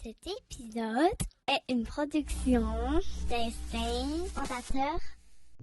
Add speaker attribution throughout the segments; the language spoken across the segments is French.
Speaker 1: Cet épisode est une production d'Instinct Fondateur.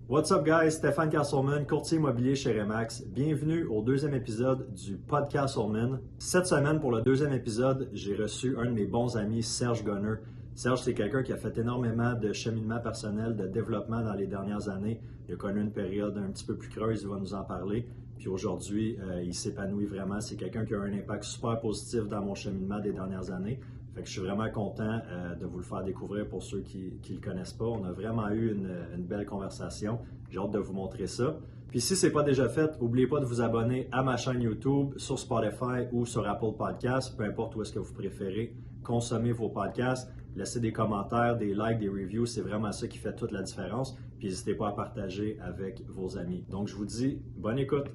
Speaker 2: What's up guys, Stéphane Castleman, courtier immobilier chez Remax. Bienvenue au deuxième épisode du podcast Castleman. Cette semaine, pour le deuxième épisode, j'ai reçu un de mes bons amis, Serge Gunner. Serge, c'est quelqu'un qui a fait énormément de cheminement personnel, de développement dans les dernières années. Il a connu une période un petit peu plus creuse, il va nous en parler. Puis aujourd'hui, il s'épanouit vraiment. C'est quelqu'un qui a un impact super positif dans mon cheminement des dernières années. Fait que je suis vraiment content de vous le faire découvrir pour ceux qui ne le connaissent pas. On a vraiment eu une belle conversation. J'ai hâte de vous montrer ça. Puis si ce n'est pas déjà fait, n'oubliez pas de vous abonner à ma chaîne YouTube, sur Spotify ou sur Apple Podcasts, peu importe où est-ce que vous préférez consommer vos podcasts. Laissez des commentaires, des likes, des reviews, c'est vraiment ça qui fait toute la différence. Puis n'hésitez pas à partager avec vos amis. Donc je vous dis bonne écoute.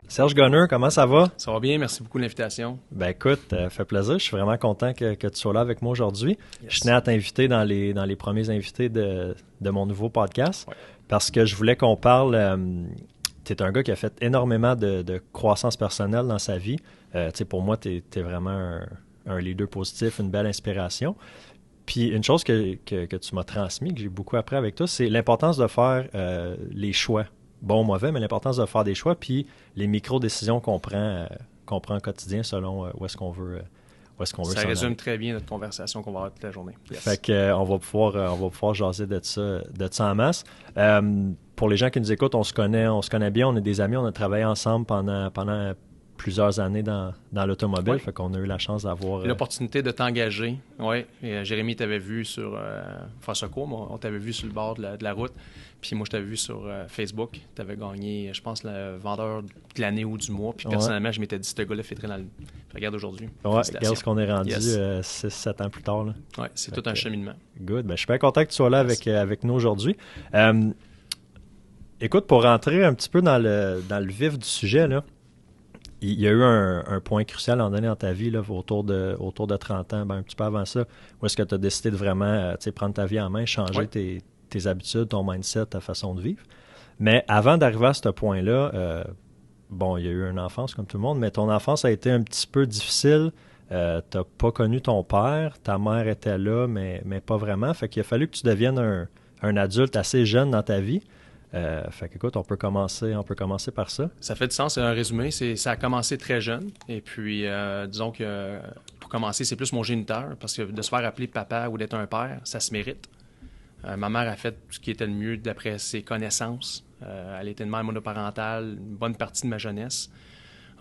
Speaker 2: Serge Gunner, comment ça va?
Speaker 3: Ça va bien, merci beaucoup de l'invitation.
Speaker 2: Ben écoute, ça fait plaisir. Je suis vraiment content que tu sois là avec moi aujourd'hui. Yes. Je tenais à t'inviter dans les premiers invités de mon nouveau podcast parce que je voulais qu'on parle. Tu es un gars qui a fait énormément de croissance personnelle dans sa vie. Pour moi, tu es vraiment un leader positif, une belle inspiration. Puis une chose que tu m'as transmis, que j'ai beaucoup appris avec toi, c'est l'importance de faire les choix. Bon ou mauvais, mais l'importance de faire des choix, puis les micro-décisions qu'on prend au quotidien selon où est-ce qu'on veut
Speaker 3: Ça résume très bien notre conversation qu'on va avoir toute la journée.
Speaker 2: Yes. Fait que on va pouvoir jaser de ça en masse. Pour les gens qui nous écoutent, on se connaît bien, on est des amis, on a travaillé ensemble pendant plusieurs années dans l'automobile, fait qu'on a eu la chance d'avoir...
Speaker 3: L'opportunité de t'engager, oui. Jérémy t'avait vu sur Fassecours, on t'avait vu sur le bord de la route, puis moi je t'avais vu sur Facebook, t'avais gagné, je pense, le vendeur de l'année ou du mois, puis personnellement, je m'étais dit, ce gars-là fêterait dans le... Regarde aujourd'hui.
Speaker 2: Ouais, regarde ce qu'on est rendu 6-7 ans plus tard.
Speaker 3: Oui, c'est tout un cheminement.
Speaker 2: Good, ben, je suis bien content que tu sois là avec nous aujourd'hui. Écoute, pour rentrer un petit peu dans le vif du sujet, là, il y a eu un point crucial à un moment donné dans ta vie, là, autour de 30 ans, un petit peu avant ça, où est-ce que tu as décidé de vraiment prendre ta vie en main, changer tes habitudes, ton mindset, ta façon de vivre. Mais avant d'arriver à ce point-là, il y a eu une enfance comme tout le monde, mais ton enfance a été un petit peu difficile. Tu n'as pas connu ton père, ta mère était là, mais pas vraiment. Fait qu'il a fallu que tu deviennes un adulte assez jeune dans ta vie. Fait qu'écoute, on peut commencer par ça.
Speaker 3: Ça fait du sens, c'est un résumé. Ça a commencé très jeune. Et puis, disons que pour commencer, c'est plus mon géniteur, parce que de se faire appeler papa ou d'être un père, ça se mérite. Ma mère a fait ce qui était le mieux d'après ses connaissances. Elle était une mère monoparentale une bonne partie de ma jeunesse.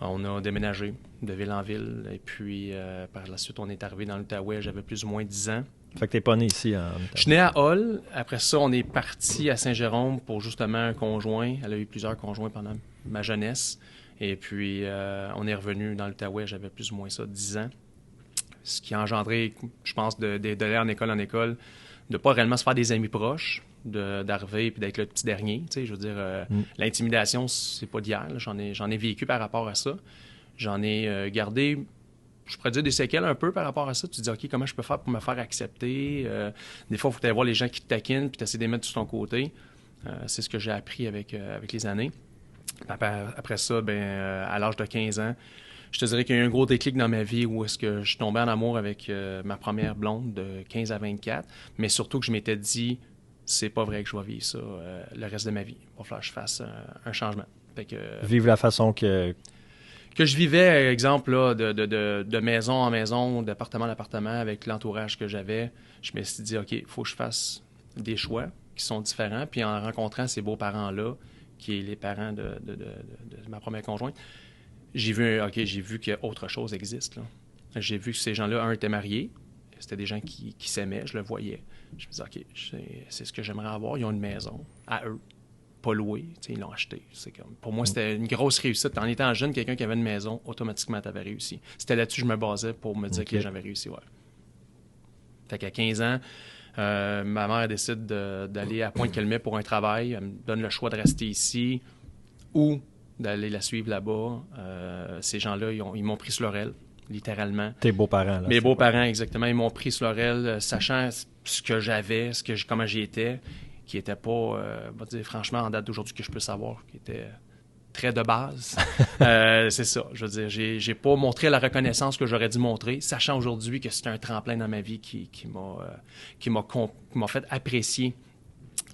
Speaker 3: On a déménagé de ville en ville. Et puis, par la suite, on est arrivé dans l'Outaouais. J'avais plus ou moins 10 ans.
Speaker 2: Fait que t'es pas né ici en Outaouais.
Speaker 3: Je suis né à Hull. Après ça, on est parti à Saint-Jérôme pour justement un conjoint. Elle a eu plusieurs conjoints pendant ma jeunesse. Et puis, on est revenu dans l'Outaouais. J'avais plus ou moins ça, 10 ans. Ce qui a engendré, je pense, d'aller en école, de ne pas réellement se faire des amis proches, d'arriver et d'être le petit dernier. Tu sais, je veux dire, l'intimidation, c'est pas d'hier. J'en ai vécu par rapport à ça. J'en ai gardé... Je pourrais dire des séquelles un peu par rapport à ça. Tu te dis, OK, comment je peux faire pour me faire accepter? Des fois, il faut aller voir les gens qui te taquinent puis tu essaies de les mettre sur ton côté. C'est ce que j'ai appris avec les années. Après ça, à l'âge de 15 ans, je te dirais qu'il y a eu un gros déclic dans ma vie où est-ce que je suis tombé en amour avec ma première blonde de 15 à 24, mais surtout que je m'étais dit, c'est pas vrai que je vais vivre ça le reste de ma vie. Il va falloir que je fasse un changement. Fait que,
Speaker 2: vivre la façon que
Speaker 3: je vivais, exemple, là, de maison en maison, d'appartement en appartement, avec l'entourage que j'avais, je me suis dit, OK, il faut que je fasse des choix qui sont différents. Puis en rencontrant ces beaux-parents-là, qui est les parents de ma première conjointe, j'ai vu qu'autre chose existe. Là. J'ai vu que ces gens-là, un, étaient mariés. C'était des gens qui s'aimaient, je le voyais. Je me disais, OK, c'est ce que j'aimerais avoir. Ils ont une maison à eux. pas loué, ils l'ont acheté. C'est comme, pour moi, c'était une grosse réussite. En étant jeune, quelqu'un qui avait une maison, automatiquement, tu avais réussi. C'était là-dessus que je me basais pour me dire que j'avais réussi, ouais. Fait qu'à 15 ans, ma mère décide d'aller à Pointe-Calmet pour un travail. Elle me donne le choix de rester ici ou d'aller la suivre là-bas. Ces gens-là, ils m'ont pris sur leur aile, littéralement.
Speaker 2: Tes beaux-parents, là.
Speaker 3: Mes beaux-parents, exactement. Ils m'ont pris sur leur aile, sachant ce que j'avais, comment j'y étais, qui n'était pas, on va dire, franchement, en date d'aujourd'hui, que je peux savoir, qui était très de base. C'est ça. Je veux dire, j'ai pas montré la reconnaissance que j'aurais dû montrer, sachant aujourd'hui que c'est un tremplin dans ma vie qui m'a fait apprécier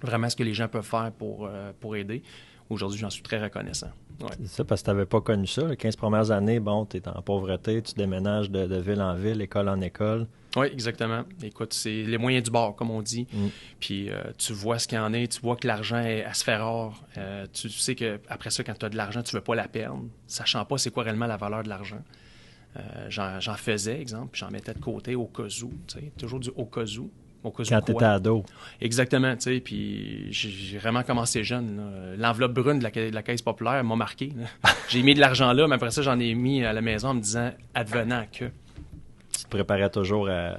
Speaker 3: vraiment ce que les gens peuvent faire pour aider. Aujourd'hui, j'en suis très reconnaissant. Ouais.
Speaker 2: C'est ça, parce que tu n'avais pas connu ça. Les 15 premières années, bon, tu es en pauvreté, tu déménages de ville en ville, école en école.
Speaker 3: Oui, exactement. Écoute, c'est les moyens du bord, comme on dit. Puis tu vois ce qu'il y en est, tu vois que l'argent elle se fait rare. Tu sais qu'après ça, quand tu as de l'argent, tu ne veux pas la perdre, sachant pas c'est quoi réellement la valeur de l'argent. J'en faisais, exemple, puis j'en mettais de côté au cas où, tu sais, toujours du au cas où.
Speaker 2: Quand tu étais ado.
Speaker 3: Exactement, tu sais, puis j'ai vraiment commencé jeune. Là. L'enveloppe brune de la Caisse populaire m'a marqué. J'ai mis de l'argent là, mais après ça, j'en ai mis à la maison en me disant « advenant que ».
Speaker 2: Tu te préparais toujours à...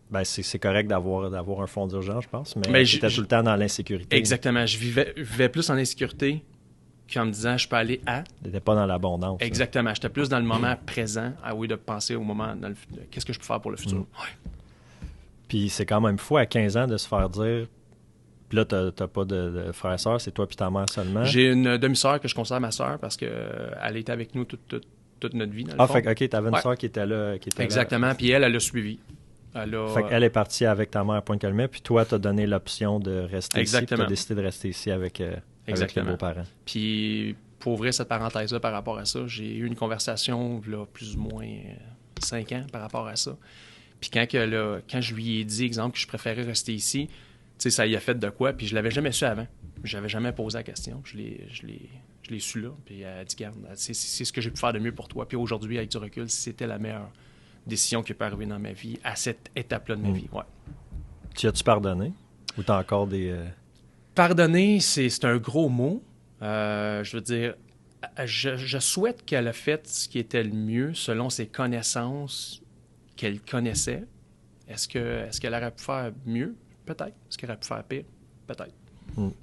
Speaker 2: Ben, c'est correct d'avoir un fonds d'urgence, je pense, mais tu étais tout le temps dans l'insécurité.
Speaker 3: Exactement, je vivais plus en insécurité qu'en me disant « je peux aller à ».
Speaker 2: Tu n'étais pas dans l'abondance.
Speaker 3: Exactement, j'étais plus dans le moment présent, de penser au moment, qu'est-ce que je peux faire pour le futur. Ouais.
Speaker 2: Puis c'est quand même fou à 15 ans de se faire dire... Puis là, t'as pas de frère et sœur, c'est toi puis ta mère seulement.
Speaker 3: J'ai une demi-sœur que je considère ma sœur parce qu'elle était avec nous toute notre vie, dans le fond.
Speaker 2: Fait OK, t'avais une sœur qui était là.
Speaker 3: Exactement, puis elle a suivi.
Speaker 2: Fait qu'elle est partie avec ta mère à Pointe-Calmet, puis toi, t'as donné l'option de rester ici, puis t'as décidé de rester ici avec tes beaux-parents.
Speaker 3: Puis pour ouvrir cette parenthèse-là par rapport à ça, j'ai eu une conversation, là, plus ou moins 5 ans par rapport à ça. Puis quand je lui ai dit, exemple, que je préférais rester ici, tu sais, ça y a fait de quoi, puis je l'avais jamais su avant. J'avais jamais posé la question. Je l'ai su là, puis elle a dit, garde, c'est ce que j'ai pu faire de mieux pour toi. Puis aujourd'hui, avec du recul, c'était la meilleure décision qui peut arriver dans ma vie, à cette étape-là de ma vie, ouais.
Speaker 2: Tu as-tu pardonné? Ou t'as encore des...
Speaker 3: Pardonner, c'est un gros mot. Je veux dire, je souhaite qu'elle a fait ce qui était le mieux selon ses connaissances qu'elle connaissait. Est-ce qu'elle aurait pu faire mieux? Peut-être. Est-ce qu'elle aurait pu faire pire? Peut-être.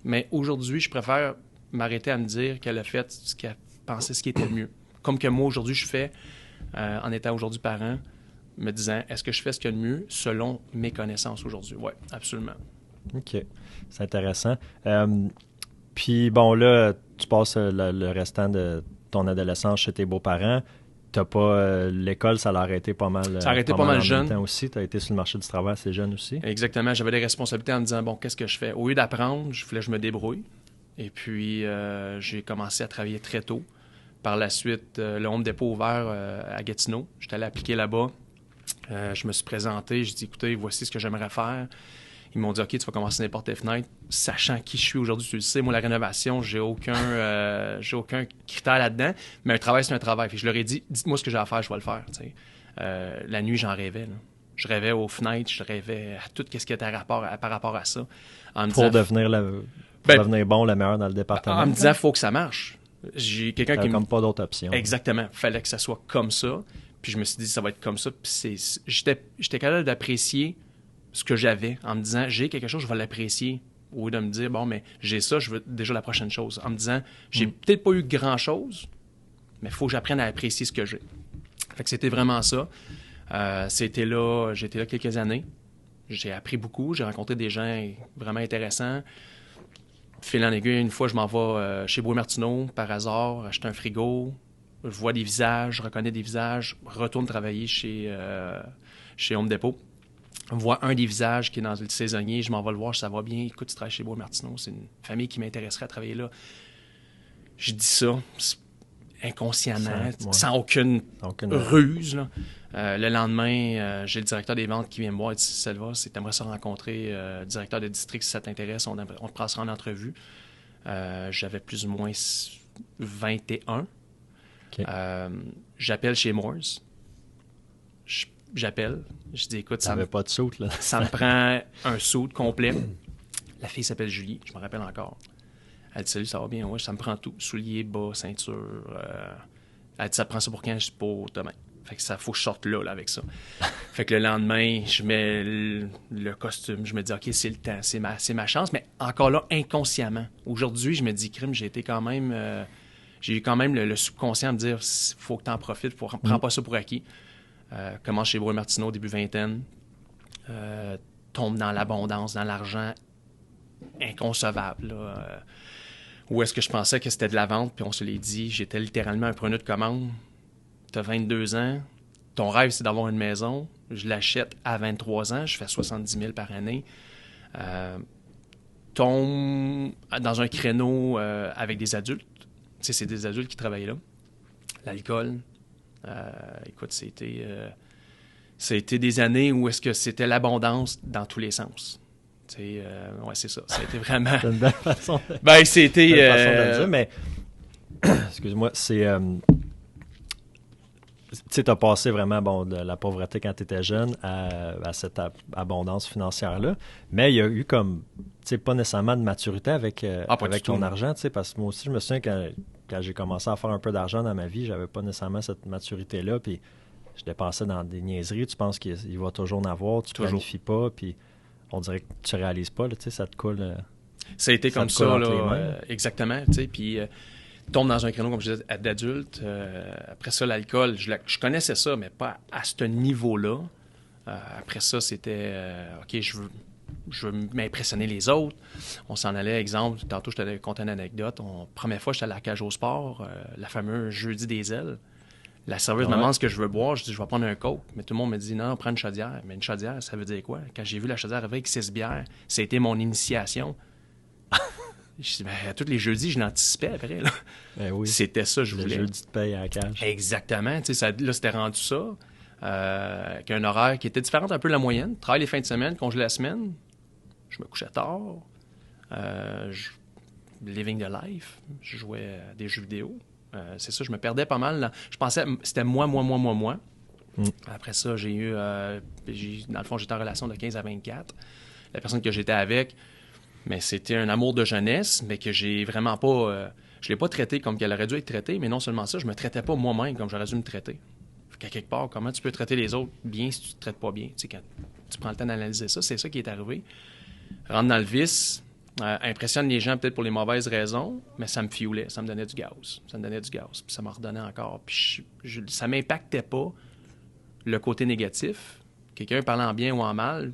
Speaker 3: Mais aujourd'hui, je préfère m'arrêter à me dire qu'elle a fait ce qu'elle pensait ce qui était le mieux. Comme que moi, aujourd'hui, je fais, en étant aujourd'hui parent, me disant, est-ce que je fais ce qu'il y a de mieux selon mes connaissances aujourd'hui? Oui, absolument.
Speaker 2: OK. C'est intéressant. Puis, bon, là, tu passes le restant de ton adolescence chez tes beaux-parents. T'as pas... l'école, ça l'a arrêté pas mal.
Speaker 3: Ça a arrêté pas mal jeune.
Speaker 2: Temps aussi. Tu as été sur le marché du travail assez jeune aussi.
Speaker 3: Exactement. J'avais des responsabilités en me disant, bon, qu'est-ce que je fais? Au lieu d'apprendre, je voulais que je me débrouille. Et puis, j'ai commencé à travailler très tôt. Par la suite, le Home Depot ouvert à Gatineau. J'étais allé appliquer là-bas. Je me suis présenté. J'ai dit, écoutez, voici ce que j'aimerais faire. Ils m'ont dit, OK, tu vas commencer n'importe les fenêtres. Sachant qui je suis aujourd'hui, tu le sais, moi, la rénovation, j'ai aucun critère là-dedans. Mais un travail, c'est un travail. Puis je leur ai dit, dites-moi ce que j'ai à faire, je vais le faire. La nuit, j'en rêvais. Là. Je rêvais aux fenêtres, je rêvais à tout ce qui était par rapport à ça.
Speaker 2: Pour devenir bon, le meilleur dans le département.
Speaker 3: En me disant, il faut que ça marche. J'ai quelqu'un qui
Speaker 2: comme pas d'autre option.
Speaker 3: Exactement. Il fallait que ça soit comme ça. Puis je me suis dit, ça va être comme ça. Puis j'étais capable d'apprécier ce que j'avais en me disant, j'ai quelque chose, je vais l'apprécier. Au lieu de me dire, bon, mais j'ai ça, je veux déjà la prochaine chose. En me disant, j'ai peut-être pas eu grand-chose, mais il faut que j'apprenne à apprécier ce que j'ai. Fait que c'était vraiment ça. J'étais là quelques années. J'ai appris beaucoup. J'ai rencontré des gens vraiment intéressants. Fil en aiguille, une fois, je m'en vais chez Bois-Martineau, par hasard, acheter un frigo. Je vois des visages, je reconnais des visages, retourne travailler chez Home Depot. Je vois un des visages qui est dans le saisonnier, je m'en vais le voir, ça va bien. Écoute, tu travailles chez Bois-Martineau, c'est une famille qui m'intéresserait à travailler là. Je dis ça inconsciemment, sans aucune ruse. Là. Le lendemain, j'ai le directeur des ventes qui vient me voir et dit, Selva, tu aimerais ça rencontrer le directeur de district si ça t'intéresse, on te passera en entrevue. J'avais plus ou moins 21. Okay. J'appelle chez Moores. J'appelle. Je dis, écoute,
Speaker 2: ça pas de soute, là.
Speaker 3: Ça me prend un soute complet. La fille s'appelle Julie, je me rappelle encore. Elle dit, salut, ça va bien? Ouais, ça me prend tout. Souliers, bas, ceinture. Elle dit, ça te prend ça pour quand? Je dis, pour demain. Fait que ça, faut que je sorte là avec ça. Fait que le lendemain, je mets le costume. Je me dis, OK, c'est le temps, c'est ma chance. Mais encore là, inconsciemment. Aujourd'hui, je me dis, crime, j'ai été quand même... j'ai eu quand même le subconscient à me dire, faut que tu en profites, prends pas ça pour acquis. Commence chez Brouille Martineau, début vingtaine. Tombe dans l'abondance, dans l'argent inconcevable. Là. Où est-ce que je pensais que c'était de la vente, puis on se l'est dit, j'étais littéralement un preneur de commande. Tu as 22 ans, ton rêve, c'est d'avoir une maison. Je l'achète à 23 ans, je fais 70 000 par année. Tombe dans un créneau avec des adultes. Tu sais, c'est des adultes qui travaillent là. L'alcool. Écoute, c'était des années où est-ce que c'était l'abondance dans tous les sens. Ouais, c'est ça. C'était vraiment...
Speaker 2: C'est une belle façon de,
Speaker 3: ben, c'était...
Speaker 2: belle façon de le dire, mais... Excuse-moi, c'est... tu sais, t'as passé vraiment de la pauvreté quand tu étais jeune à cette abondance financière-là, mais il y a eu comme, tu sais, pas nécessairement de maturité avec ton argent, tu sais, parce que moi aussi, je me souviens quand j'ai commencé à faire un peu d'argent dans ma vie, j'avais pas nécessairement cette maturité-là, puis je dépensais dans des niaiseries, tu penses qu'il va toujours en avoir, tu planifies pas, puis on dirait que tu réalises pas, là, tu sais, ça te coule...
Speaker 3: ça a été comme ça, là, exactement, tu sais, puis... tombe dans un créneau, comme je disais, d'adulte. Après ça, l'alcool, je connaissais ça, mais pas à ce niveau-là. Après ça, c'était, OK, je veux m'impressionner les autres. On s'en allait, exemple, tantôt, je t'avais conté une anecdote. Première fois, j'étais à la cage au sport, la fameuse jeudi des ailes. La serveuse me demande ce que je veux boire. Je dis, je vais prendre un coke. Mais tout le monde me dit, non, prends une chaudière. Mais une chaudière, ça veut dire quoi? Quand j'ai vu la chaudière avec 6 bières, ça a été mon initiation. Je dis, à tous les jeudis, je l'anticipais après. Là.
Speaker 2: Ben oui.
Speaker 3: C'était ça, je voulais.
Speaker 2: Le jeudi de paye à la cage.
Speaker 3: Exactement. Là, c'était rendu ça. Avec un horaire qui était différent un peu de la moyenne. Travail les fins de semaine, congé la semaine. Je me couchais tard. Living the life. Je jouais à des jeux vidéo. C'est ça, je me perdais pas mal. Je pensais c'était moi. Après ça, j'ai eu... dans le fond, j'étais en relation de 15 à 24. La personne que j'étais avec... Mais c'était un amour de jeunesse, mais que j'ai vraiment pas... je l'ai pas traité comme qu'elle aurait dû être traitée, mais non seulement ça, je me traitais pas moi-même comme j'aurais dû me traiter. Fait qu'à quelque part, comment tu peux traiter les autres bien si tu te traites pas bien? Tu sais, quand tu prends le temps d'analyser ça, c'est ça qui est arrivé. Rentre dans le vice, impressionne les gens peut-être pour les mauvaises raisons, mais ça me fioulait, ça me donnait du gaz. Puis ça m'en redonnait encore. Puis ça m'impactait pas le côté négatif. Quelqu'un parlant en bien ou en mal...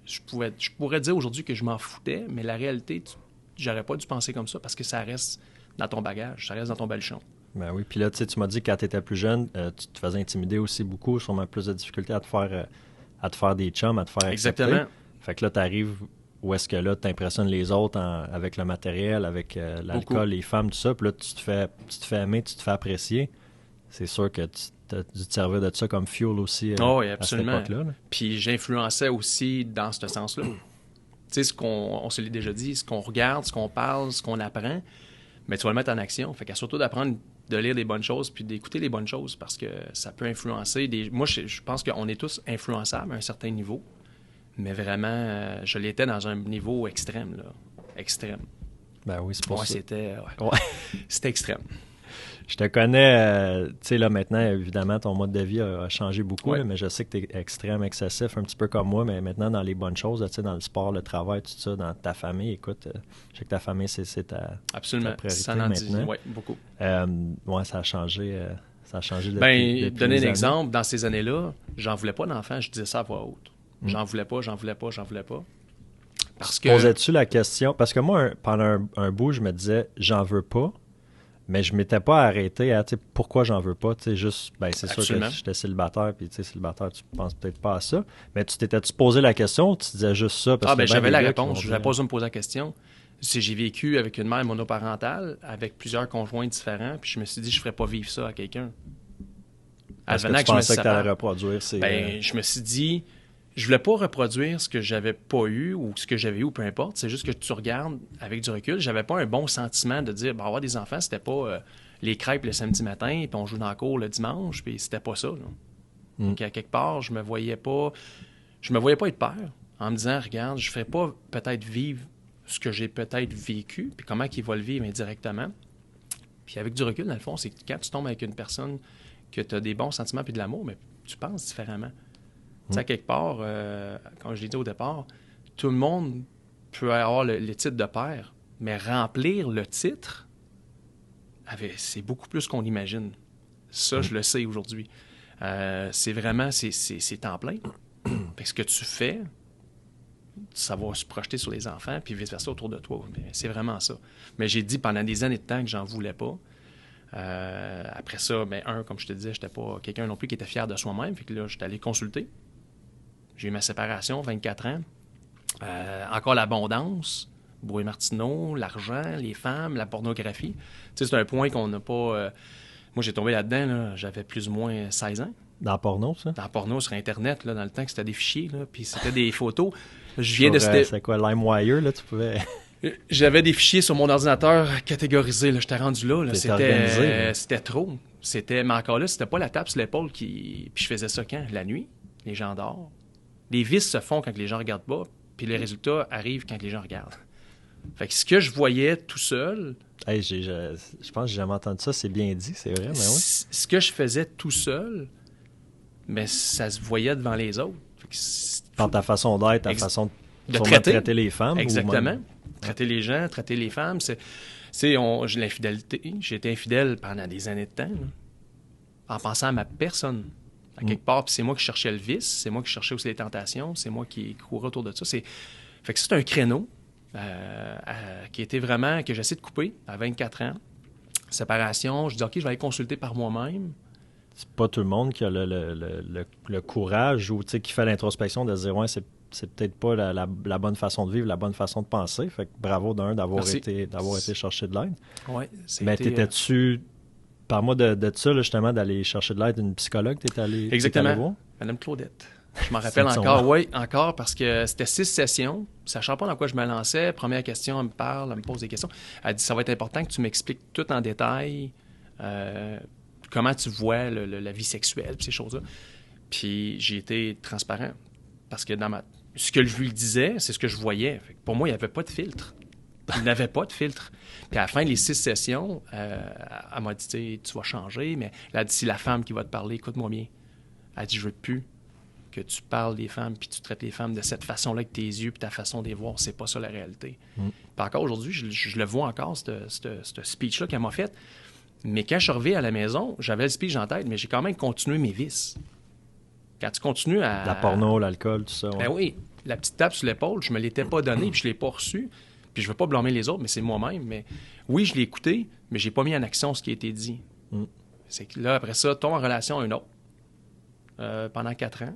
Speaker 3: Je pourrais dire aujourd'hui que je m'en foutais, mais la réalité, j'aurais pas dû penser comme ça parce que ça reste dans ton bagage, ça reste dans ton baluchon.
Speaker 2: Ben oui, puis là, tu m'as dit que quand tu étais plus jeune, tu te faisais intimider aussi beaucoup, sûrement plus de difficultés à te faire des chums, à te faire accepter.
Speaker 3: Exactement.
Speaker 2: Fait que là, tu arrives où est-ce que là, tu impressionnes les autres avec le matériel, avec l'alcool, beaucoup. Les femmes, tout ça, puis là, tu te fais aimer, tu te fais apprécier. C'est sûr que tu as dû te servir de ça comme fuel aussi
Speaker 3: oui, absolument.
Speaker 2: À cette époque-là. Là.
Speaker 3: Puis j'influençais aussi dans ce sens-là. Tu sais, on se l'est déjà dit, ce qu'on regarde, ce qu'on parle, ce qu'on apprend, mais tu vas le mettre en action. Fait qu'à surtout d'apprendre de lire des bonnes choses puis d'écouter les bonnes choses parce que ça peut influencer. Moi, je pense qu'on est tous influençables à un certain niveau, mais vraiment, je l'étais dans un niveau extrême, là. Extrême.
Speaker 2: Ben oui, c'est pour ça.
Speaker 3: C'était extrême.
Speaker 2: Je te connais, tu sais, là, maintenant, évidemment, ton mode de vie a changé beaucoup, là, mais je sais que tu es extrême, excessif, un petit peu comme moi, mais maintenant, dans les bonnes choses, tu sais, dans le sport, le travail, tout ça, dans ta famille, écoute, je sais que ta famille, c'est ta priorité
Speaker 3: ça en dit, oui, beaucoup.
Speaker 2: Oui, ça a changé depuis
Speaker 3: donner un exemple, dans ces années-là, j'en voulais pas d'enfant, je disais ça à voix haute. J'en voulais pas. Parce que...
Speaker 2: Posais-tu la question? Parce que moi, pendant un bout, je me disais, j'en veux pas. Mais je ne m'étais pas arrêté à pourquoi j'en veux pas. Juste, c'est sûr que j'étais célibataire, puis célibataire, tu penses peut-être pas à ça. Mais tu posé la question ou tu disais juste ça? Parce que
Speaker 3: j'avais la réponse. Je n'avais pas besoin de me poser la question. J'ai vécu avec une mère monoparentale, avec plusieurs conjoints différents, puis je me suis dit, je ne ferais pas vivre ça à quelqu'un.
Speaker 2: Parce que tu pensais que tu allais reproduire.
Speaker 3: Je me suis dit, je voulais pas reproduire ce que j'avais pas eu ou ce que j'avais eu, peu importe. C'est juste que tu regardes avec du recul. J'avais pas un bon sentiment de dire, avoir des enfants, c'était pas les crêpes le samedi matin, puis on joue dans la cour le dimanche, puis c'était pas ça. Donc, à quelque part, je me voyais pas être père en me disant, regarde, je ferais pas peut-être vivre ce que j'ai peut-être vécu, puis comment il va le vivre indirectement. Puis avec du recul, dans le fond, c'est que quand tu tombes avec une personne que tu as des bons sentiments puis de l'amour, mais tu penses différemment. Tu sais, à quelque part, comme je l'ai dit au départ, tout le monde peut avoir le titre de père, mais remplir le titre, c'est beaucoup plus qu'on imagine. Ça, je le sais aujourd'hui. C'est vraiment, c'est temps plein. Parce que ce que tu fais, ça va se projeter sur les enfants, puis vice-versa autour de toi. Mais c'est vraiment ça. Mais j'ai dit pendant des années de temps que j'en voulais pas. Après ça, comme je te disais, j'étais pas quelqu'un non plus qui était fier de soi-même. Fait que là, j'étais allé consulter. J'ai eu ma séparation, 24 ans. Encore l'abondance, Brouillé-Martineau, l'argent, les femmes, la pornographie. Tu sais, c'est un point qu'on n'a pas... Moi, j'ai tombé là-dedans, là, j'avais plus ou moins 16 ans.
Speaker 2: Dans le porno, ça?
Speaker 3: Dans le porno, sur Internet, là, dans le temps que c'était des fichiers, là, puis c'était des photos.
Speaker 2: C'est quoi, LimeWire, là, tu pouvais...
Speaker 3: J'avais des fichiers sur mon ordinateur catégorisés, là, j'étais rendu là. C'était trop. Mais encore là, c'était pas la tape sur l'épaule qui... Puis je faisais ça quand? La nuit, les gens dorment. Les vices se font quand les gens regardent pas, puis les résultats arrivent quand les gens regardent. Fait que ce que je voyais tout seul...
Speaker 2: Hey, je pense que j'ai jamais entendu ça, c'est bien dit, c'est vrai, mais oui.
Speaker 3: Ce que je faisais tout seul, mais ça se voyait devant les autres.
Speaker 2: Dans ta façon d'être, ta façon
Speaker 3: de traiter
Speaker 2: les femmes.
Speaker 3: Exactement. Traiter les gens, traiter les femmes. J'ai l'infidélité. J'ai été infidèle pendant des années de temps, là, en pensant à ma personne. À quelque part, puis c'est moi qui cherchais le vice, c'est moi qui cherchais aussi les tentations, c'est moi qui courais autour de ça. Fait que c'est un créneau qui était vraiment, que j'essaie de couper à 24 ans. Séparation, je dis, OK, je vais aller consulter par moi-même.
Speaker 2: C'est pas tout le monde qui a le courage ou qui fait l'introspection de se dire, ouais, c'est peut-être pas la bonne façon de vivre, la bonne façon de penser. Fait que bravo d'avoir été chercher de l'aide.
Speaker 3: Ouais,
Speaker 2: mais t'étais-tu... Parle-moi de ça, là, justement, d'aller chercher de l'aide, une psychologue, t'es allé voir?
Speaker 3: Madame Claudette. Je m'en rappelle encore, oui, encore, parce que c'était 6 sessions. Sachant pas dans quoi je me lançais, première question, elle me parle, elle me pose des questions. Elle dit, ça va être important que tu m'expliques tout en détail comment tu vois la vie sexuelle, ces choses-là. Puis j'ai été transparent, parce que ce que je lui disais, c'est ce que je voyais. Fait que pour moi, il n'y avait pas de filtre. Il n'avait pas de filtre. Puis à la fin des 6 sessions, elle m'a dit, tu vas changer, mais elle a dit, c'est la femme qui va te parler, écoute-moi bien. Elle a dit, je veux plus que tu parles des femmes puis tu traites les femmes de cette façon-là avec tes yeux puis ta façon de les voir, c'est pas ça la réalité. Puis encore aujourd'hui, je le vois encore, ce speech-là qu'elle m'a fait. Mais quand je suis arrivé à la maison, j'avais le speech en tête, mais j'ai quand même continué mes vices. Quand tu continues à...
Speaker 2: La porno, l'alcool, tout ça. Ouais.
Speaker 3: Ben oui, la petite tape sur l'épaule, je me l'étais pas donnée puis je l'ai pas reçue. Puis je veux pas blâmer les autres, mais c'est moi-même. Mais oui, je l'ai écouté, mais j'ai pas mis en action ce qui a été dit. C'est que là, après ça, tombe en relation à un autre pendant 4 ans,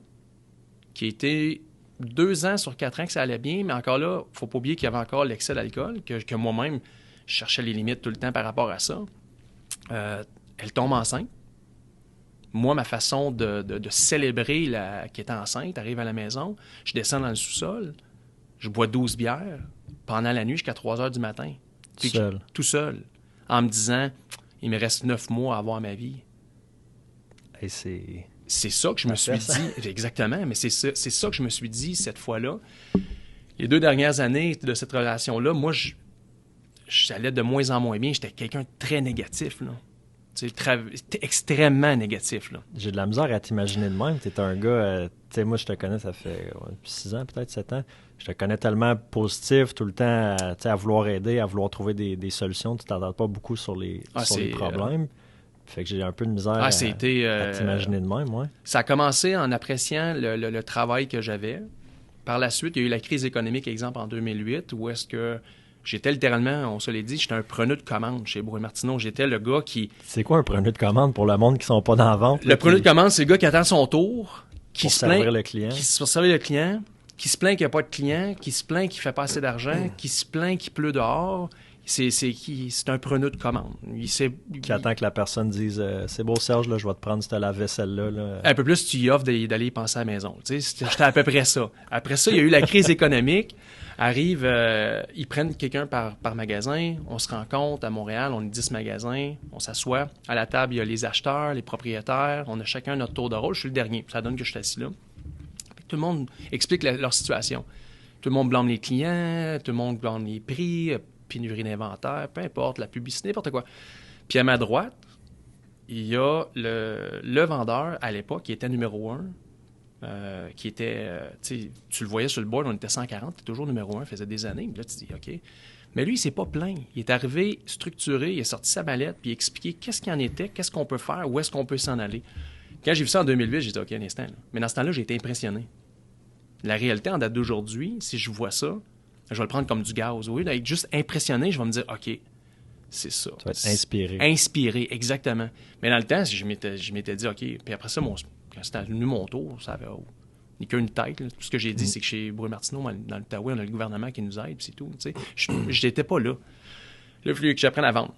Speaker 3: qui a été 2 ans sur 4 ans que ça allait bien, mais encore là, faut pas oublier qu'il y avait encore l'excès d'alcool, que moi-même, je cherchais les limites tout le temps par rapport à ça. Elle tombe enceinte. Moi, ma façon de célébrer qu'elle était enceinte, arrive à la maison, je descends dans le sous-sol, je bois 12 bières pendant la nuit jusqu'à 3 heures du matin. Tout seul. En me disant, il me reste 9 mois à avoir ma vie.
Speaker 2: Et c'est
Speaker 3: ça que je me suis dit. Exactement, mais c'est ça que je me suis dit cette fois-là. Les 2 dernières années de cette relation-là, moi, j'allais de moins en moins bien. J'étais quelqu'un de très négatif, là. Extrêmement négatif, là.
Speaker 2: J'ai de la misère à t'imaginer de même. T'es un gars... tu sais, moi, je te connais, ça fait 6 ans, peut-être 7 ans. Je te connais tellement positif, tout le temps, à vouloir aider, à vouloir trouver des solutions. Tu t'entends pas beaucoup sur les problèmes. Fait que j'ai un peu de misère à t'imaginer de même, ouais.
Speaker 3: Ça a commencé en appréciant le travail que j'avais. Par la suite, il y a eu la crise économique, exemple, en 2008, où est-ce que j'étais littéralement, on se l'est dit, j'étais un preneur de commande chez Brouillé-Martineau. J'étais le gars qui...
Speaker 2: C'est quoi un preneur de commande pour le monde qui sont pas dans la vente?
Speaker 3: Le preneur de commande, c'est le gars qui attend son tour,
Speaker 2: pour servir le client,
Speaker 3: qui se plaint qu'il n'y a pas de client, qui se plaint qu'il ne fait pas assez d'argent, qui se plaint qu'il pleut dehors. C'est un preneur de commande.
Speaker 2: Qui attend que la personne dise c'est beau Serge, là, je vais te prendre cette lave-vaisselle-là. Là.
Speaker 3: Un peu plus, tu y offres d'aller y penser à la maison. J'étais à peu près ça. Après ça, il y a eu la crise économique. Arrive, ils prennent quelqu'un par magasin. On se rencontre à Montréal, on est 10 magasins. On s'assoit. À la table, il y a les acheteurs, les propriétaires. On a chacun notre tour de rôle. Je suis le dernier. Ça donne que je suis assis là. Tout le monde explique leur situation. Tout le monde blâme les clients, tout le monde blâme les prix, pénurie d'inventaire, peu importe, la publicité, n'importe quoi. Puis à ma droite, il y a le vendeur, à l'époque, qui était numéro 1, qui était, tu le voyais sur le board, on était 140, il était toujours numéro 1, faisait des années. Puis là, tu dis, OK. Mais lui, il s'est pas plaint. Il est arrivé structuré, il a sorti sa mallette, puis il a expliqué qu'est-ce qu'il en était, qu'est-ce qu'on peut faire, où est-ce qu'on peut s'en aller. Quand j'ai vu ça en 2008, j'ai dit, OK, un instant. Là. Mais dans ce temps-là, j'ai été impressionné. La réalité, en date d'aujourd'hui, si je vois ça, je vais le prendre comme du gaz. Au lieu d'être juste impressionné, je vais me dire, OK, c'est ça.
Speaker 2: Tu vas être inspiré.
Speaker 3: Inspiré, exactement. Mais dans le temps, je m'étais dit, OK. Puis après ça, quand c'était venu mon tour, ça avait ni qu'une tête. Là. Tout ce que j'ai dit, c'est que chez Brouille-Martineau, dans l'Outaouais, on a le gouvernement qui nous aide, puis c'est tout. Je n'étais pas là. Là, il a fallu que j'apprenne à vendre.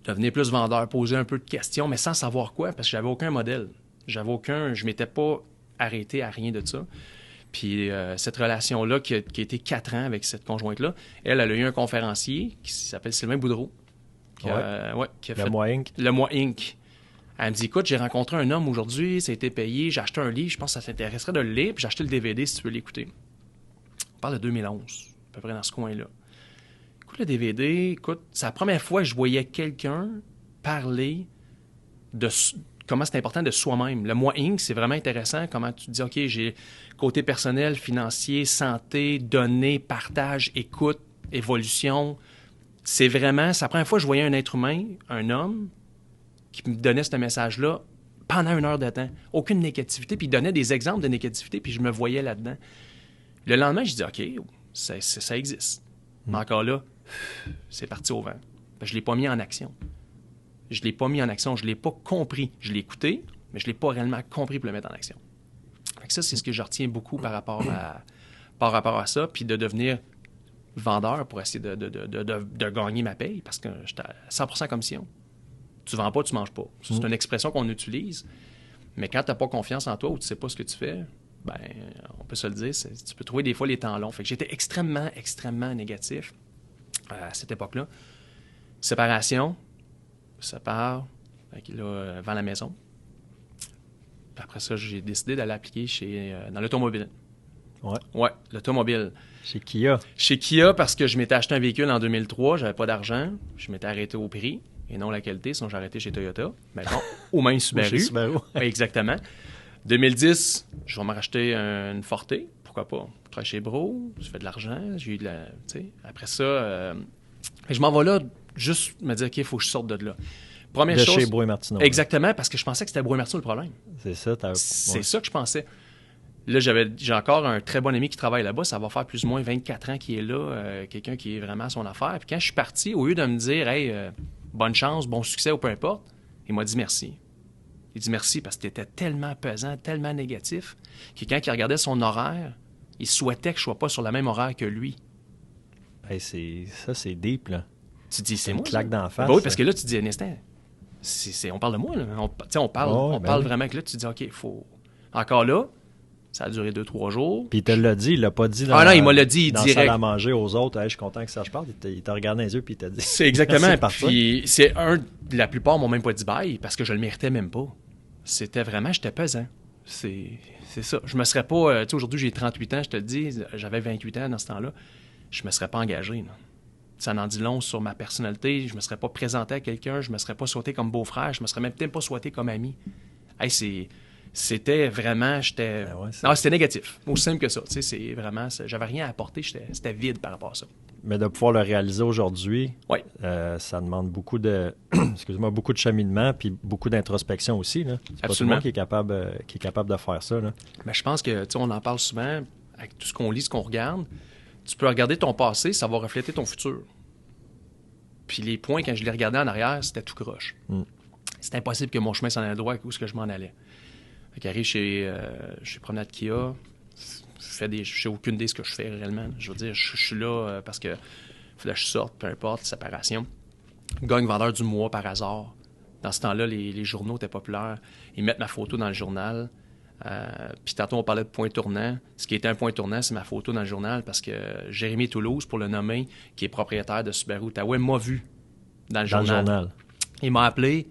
Speaker 3: Devenir plus vendeur, poser un peu de questions, mais sans savoir quoi, parce que j'avais aucun modèle. Je m'étais pas arrêté à rien de ça. Puis cette relation-là, qui a été 4 ans avec cette conjointe-là, elle a eu un conférencier qui s'appelle Sylvain Boudreau. Qui a fait
Speaker 2: Le Moi Inc.
Speaker 3: Le Moi Inc. Elle me dit, écoute, j'ai rencontré un homme aujourd'hui, ça a été payé, j'ai acheté un livre, je pense que ça t'intéresserait de le lire, puis j'ai acheté le DVD si tu veux l'écouter. On parle de 2011, à peu près dans ce coin-là. Écoute, le DVD, c'est la première fois que je voyais quelqu'un parler de comment c'est important de soi-même. Le Moi Inc., c'est vraiment intéressant, comment tu te dis, OK, j'ai côté personnel, financier, santé, données, partage, écoute, évolution. C'est la première fois que je voyais un être humain, un homme, qui me donnait ce message-là pendant 1 heure de temps. Aucune négativité, puis il donnait des exemples de négativité, puis je me voyais là-dedans. Le lendemain, je dis, OK, ça existe. Mais encore là, c'est parti au vent. Je ne l'ai pas mis en action. Je ne l'ai pas compris. Je l'ai écouté, mais je ne l'ai pas réellement compris pour le mettre en action. Fait que ça, c'est ce que je retiens beaucoup par rapport à ça, puis de devenir vendeur pour essayer de gagner ma paye, parce que j'étais à 100% commission. Tu vends pas, tu manges pas. C'est une expression qu'on utilise, mais quand tu n'as pas confiance en toi ou tu sais pas ce que tu fais, ben on peut se le dire, tu peux trouver des fois les temps longs. Fait que j'étais extrêmement, extrêmement négatif à cette époque-là. Séparation, sépare, là, vend la maison. Puis après ça, j'ai décidé d'aller appliquer dans l'automobile. Ouais, l'automobile.
Speaker 2: Chez Kia.
Speaker 3: Chez Kia, parce que je m'étais acheté un véhicule en 2003, j'avais pas d'argent, je m'étais arrêté au prix et non la qualité, sinon j'ai arrêté chez Toyota. Mais bon, ou même Subaru.
Speaker 2: Chez Subaru.
Speaker 3: Exactement. 2010, je vais me racheter une Forte, pourquoi pas. Je travaille chez Bro, je fais de l'argent, j'ai eu de la... Après ça, je m'en vais là, juste me dire, OK, il faut que je sorte de là. Première chose...
Speaker 2: Chez Brouille-Martineau.
Speaker 3: Exactement, parce que je pensais que c'était Brouille-Martineau le problème.
Speaker 2: C'est ça.
Speaker 3: C'est ça que je pensais. Là, j'ai encore un très bon ami qui travaille là-bas. Ça va faire plus ou moins 24 ans qu'il est là, quelqu'un qui est vraiment à son affaire. Puis quand je suis parti, au lieu de me dire, hey, bonne chance, bon succès ou peu importe, il m'a dit merci. Il dit merci parce que tu étais tellement pesant, tellement négatif, que quand il regardait son horaire, il souhaitait que je ne sois pas sur le même horaire que lui.
Speaker 2: Hey, c'est deep, là.
Speaker 3: Tu dis, c'est moi.
Speaker 2: Une claque d'en face.
Speaker 3: Ben oui, parce que là, tu dis un instant, on parle de moi, là. On parle vraiment que là, tu dis, OK, il faut. Encore là, ça a duré 2-3 jours.
Speaker 2: Puis il te l'a dit, il l'a pas dit
Speaker 3: non, il me l'a dit
Speaker 2: dans
Speaker 3: direct.
Speaker 2: La salle à manger aux autres. Hey, je suis content que Serge parle. Il t'a regardé dans les yeux puis il t'a dit.
Speaker 3: C'est exactement. Puis la plupart m'ont même pas dit bye parce que je le méritais même pas. C'était vraiment, j'étais pesant. C'est ça. Je me serais pas... tu sais, aujourd'hui, j'ai 38 ans, je te le dis. J'avais 28 ans dans ce temps-là. Je me serais pas engagé, là. Ça en dit long sur ma personnalité. Je me serais pas présenté à quelqu'un. Je me serais pas souhaité comme beau-frère. Je me serais même peut-être pas souhaité comme ami. Hey, c'était vraiment... C'était négatif. Aussi simple que ça. Tu sais, c'est vraiment... J'avais rien à apporter. C'était vide par rapport à ça.
Speaker 2: Mais de pouvoir le réaliser aujourd'hui, ça demande beaucoup de beaucoup de cheminement puis beaucoup d'introspection aussi. Là. C'est pas tout le monde qui est capable de faire ça. Là.
Speaker 3: Mais je pense que, on en parle souvent, avec tout ce qu'on lit, ce qu'on regarde, tu peux regarder ton passé, ça va refléter ton futur. Puis les points, quand je les regardais en arrière, c'était tout croche. C'était impossible que mon chemin s'en aille droit où est-ce que je m'en allais. Fait qu'arrive chez Promenade Kia, je sais aucune idée de ce que je fais réellement. Je veux dire, je suis là parce que fallait que je sorte, peu importe, séparation. Gagne vendeur du mois par hasard. Dans ce temps-là, les journaux étaient populaires. Ils mettent ma photo dans le journal. Puis tantôt, on parlait de point tournant. Ce qui était un point tournant, c'est ma photo dans le journal parce que Jérémy Toulouse, pour le nommer, qui est propriétaire de Subaru Outaouais, m'a vu dans le journal. Il m'a appelé.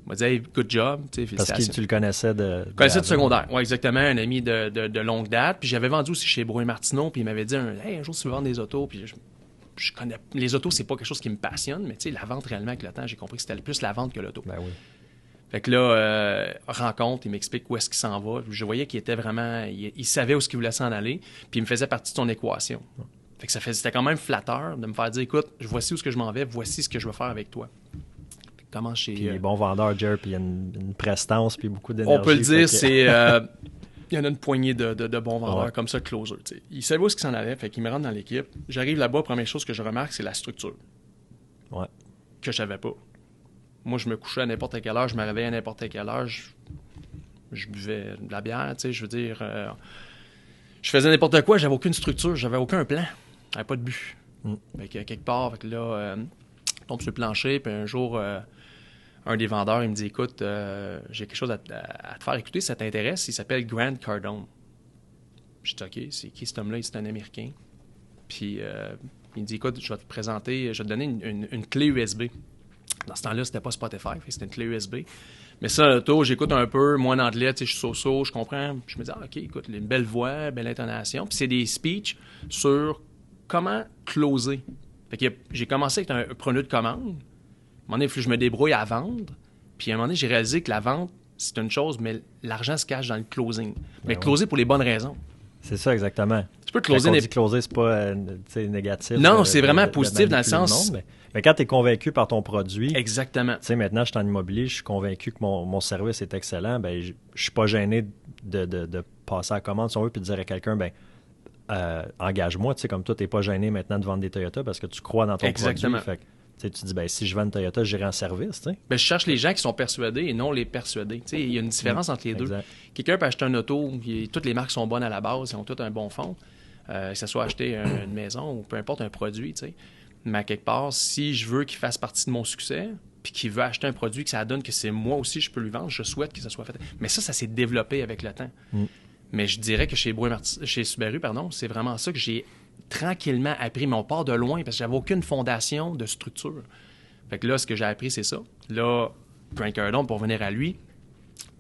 Speaker 3: Il m'a dit « Hey, good job, félicitations. »
Speaker 4: Parce que tu le connaissais de...
Speaker 3: Je connaissais du secondaire, oui, exactement, un ami de longue date. Puis j'avais vendu aussi chez Brouin Martineau, puis il m'avait dit Hey, un jour, tu veux vendre des autos. Puis je connais... Les autos, c'est pas quelque chose qui me passionne, mais la vente réellement, avec le temps, j'ai compris que c'était plus la vente que l'auto.
Speaker 4: Ben oui.
Speaker 3: Fait que là, rencontre, il m'explique où est-ce qu'il s'en va. Je voyais qu'il était vraiment... Il savait où est-ce qu'il voulait s'en aller, puis il me faisait partie de son équation. Fait que c'était quand même flatteur de me faire dire Écoute, voici où est-ce que je m'en vais, voici ce que je veux faire avec toi. Comment chez...
Speaker 4: Puis il est bon vendeur, Jer, puis il y a une prestance, puis beaucoup d'énergie.
Speaker 3: On peut le dire, c'est... il y en a une poignée de bons vendeurs comme ça, closer. T'sais. Il savait où est-ce qu'il s'en allait, fait qu'il me rentre dans l'équipe. J'arrive là-bas, première chose que je remarque, c'est la structure.
Speaker 4: Ouais.
Speaker 3: Que je savais pas. Moi, je me couchais à n'importe quelle heure, je me réveillais à n'importe quelle heure, je buvais de la bière, je veux dire... je faisais n'importe quoi, j'avais aucune structure, j'avais aucun plan, j'avais pas de but. Fait que quelque part, fait que là, je tombe sur le plancher, puis un jour... un des vendeurs, il me dit Écoute, j'ai quelque chose à te faire écouter, ça t'intéresse? Il s'appelle Grant Cardone. Je dis OK, c'est qui cet homme-là? C'est un Américain. Puis il me dit Écoute, je vais te présenter, je vais te donner une clé USB. Dans ce temps-là, c'était pas Spotify, c'était une clé USB. Mais ça, l'auto, j'écoute un peu, moi en anglais, je suis so-so, je comprends. Je me dis OK, écoute, une belle voix, belle intonation. Puis c'est des speeches sur comment closer. Fait que j'ai commencé avec un preneur de commande. À un moment donné, je me débrouille à vendre. Puis à un moment donné, j'ai réalisé que la vente, c'est une chose, mais l'argent se cache dans le closing. Mais closer pour les bonnes raisons.
Speaker 4: C'est ça, exactement.
Speaker 3: Tu peux closer...
Speaker 4: Quand on dit closer, c'est pas négatif.
Speaker 3: Non, c'est vraiment positif dans le sens...
Speaker 4: Mais quand tu es convaincu par ton produit...
Speaker 3: Exactement.
Speaker 4: Tu sais, maintenant, je suis en immobilier, je suis convaincu que mon service est excellent, ben je suis pas gêné de passer à la commande, si on veut, puis de dire à quelqu'un, engage-moi, tu sais, comme toi, tu n'es pas gêné maintenant de vendre des Toyota parce que tu crois dans ton
Speaker 3: Exactement.
Speaker 4: produit. Fait que, tu dis, si je vends une Toyota, j'irai en service. Tu sais.
Speaker 3: Je cherche les gens qui sont persuadés et non les persuadés. Tu sais, il y a une différence entre les deux.
Speaker 4: Exact.
Speaker 3: Quelqu'un peut acheter un auto, toutes les marques sont bonnes à la base, ils ont tous un bon fond, que ce soit acheter une maison ou peu importe un produit. Tu sais. Mais à quelque part, si je veux qu'il fasse partie de mon succès, puis qu'il veut acheter un produit que ça donne que c'est moi aussi je peux lui vendre, je souhaite que ça soit fait. Mais ça s'est développé avec le temps. Mais je dirais que chez Subaru, c'est vraiment ça que j'ai tranquillement appris. Mais on part de loin parce que j'avais aucune fondation de structure. Fait que là, ce que j'ai appris, c'est ça. Là, Grant Cardone, pour revenir à lui,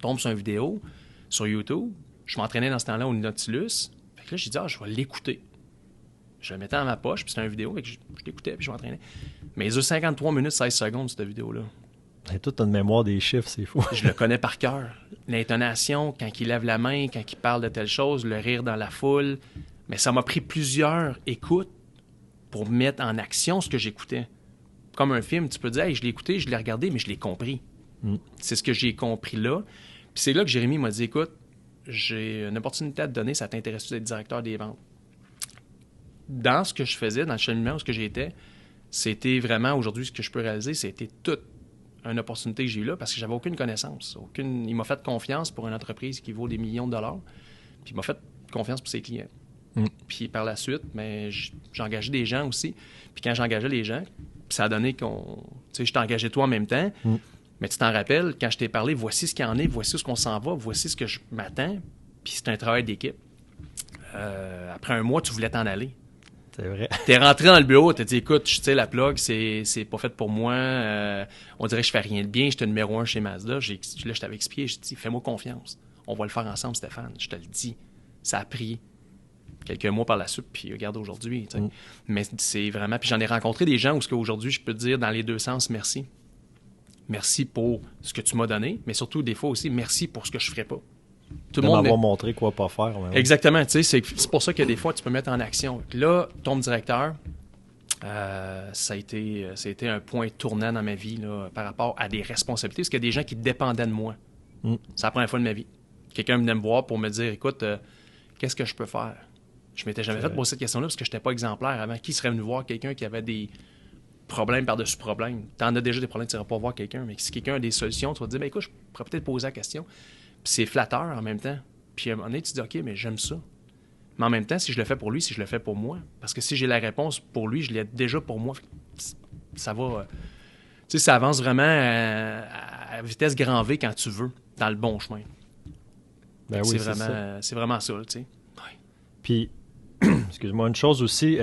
Speaker 3: tombe sur une vidéo sur YouTube. Je m'entraînais dans ce temps-là au Nautilus. Fait que là, j'ai dit, je vais l'écouter. Je le mettais dans ma poche, puis c'était une vidéo, fait que je l'écoutais, puis je m'entraînais. Mais il dure 53 minutes, 16 secondes, cette vidéo-là.
Speaker 4: Et toute une mémoire des chiffres, c'est fou.
Speaker 3: Je le connais par cœur. L'intonation, quand il lève la main, quand il parle de telle chose, le rire dans la foule. Mais ça m'a pris plusieurs écoutes pour mettre en action ce que j'écoutais. Comme un film, tu peux dire, je l'ai écouté, je l'ai regardé, mais je l'ai compris. C'est ce que j'ai compris là. Puis c'est là que Jérémy m'a dit, écoute, j'ai une opportunité à te donner, ça t'intéresse-tu d'être directeur des ventes? Dans ce que je faisais, dans le cheminement où j'étais, c'était vraiment, aujourd'hui, ce que je peux réaliser, c'était toute une opportunité que j'ai eue là parce que j'avais aucune connaissance. Il m'a fait confiance pour une entreprise qui vaut des millions de dollars. Puis il m'a fait confiance pour ses clients. Puis par la suite, j'engageais des gens aussi. Puis quand j'engageais les gens, ça a donné qu'on... Tu sais, je t'ai engagé toi en même temps. Mais tu t'en rappelles, quand je t'ai parlé, voici ce qu'il y en est, voici où ce qu'on s'en va, voici ce que je m'attends. Puis c'est un travail d'équipe. Après un mois, tu voulais t'en aller.
Speaker 4: C'est vrai.
Speaker 3: T'es rentré dans le bureau, t'as dit, écoute, tu sais, la plug, c'est pas fait pour moi. On dirait que je fais rien de bien. J'étais numéro 1 chez Mazda. Là, je t'avais expliqué. Je dit, fais-moi confiance. On va le faire ensemble, Stéphane. Je te le dis. Ça a pris quelques mois par la suite, puis regarde aujourd'hui. Mais c'est vraiment... Puis j'en ai rencontré des gens où aujourd'hui, je peux te dire dans les deux sens, merci. Merci pour ce que tu m'as donné, mais surtout, des fois aussi, merci pour ce que je ferais pas.
Speaker 4: Tout le monde m'avoir montré quoi pas faire.
Speaker 3: Exactement, tu sais, c'est pour ça que des fois, tu peux mettre en action. Là, ton directeur, ça a été un point tournant dans ma vie là, par rapport à des responsabilités, parce qu'il y a des gens qui dépendaient de moi. C'est la première fois de ma vie. Quelqu'un venait me voir pour me dire, écoute, qu'est-ce que je peux faire? Je m'étais jamais fait poser cette question-là parce que je n'étais pas exemplaire avant. Qui serait venu voir quelqu'un qui avait des problèmes par-dessus problèmes? Tu en as déjà des problèmes, tu n'iras pas voir quelqu'un, mais si quelqu'un a des solutions, tu vas te dire, écoute, je pourrais peut-être poser la question. Puis c'est flatteur en même temps. Puis à un moment donné, tu te dis, OK, mais j'aime ça. Mais en même temps, si je le fais pour lui, si je le fais pour moi, parce que si j'ai la réponse pour lui, je l'ai déjà pour moi. Ça va... tu sais, ça avance vraiment à vitesse grand V quand tu veux, dans le bon chemin. C'est vraiment ça, tu sais.
Speaker 4: Puis, excuse-moi, une chose aussi,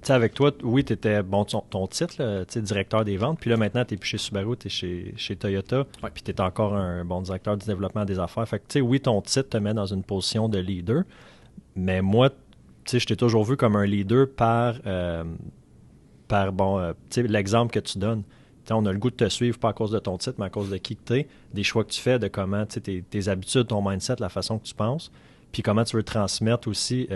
Speaker 4: sais, avec toi, oui, tu étais, bon, ton titre, là, tu sais, directeur des ventes, puis là, maintenant, tu n'es plus chez Subaru, tu es chez Toyota,
Speaker 3: Ouais.
Speaker 4: puis tu es encore un bon directeur du développement des affaires. Fait que, tu sais, oui, ton titre te met dans une position de leader, mais moi, tu sais, je t'ai toujours vu comme un leader par bon, tu sais, l'exemple que tu donnes. Tu sais, on a le goût de te suivre, pas à cause de ton titre, mais à cause de qui que tu es, des choix que tu fais, de comment, tu sais, tes habitudes, ton mindset, la façon que tu penses, puis comment tu veux transmettre aussi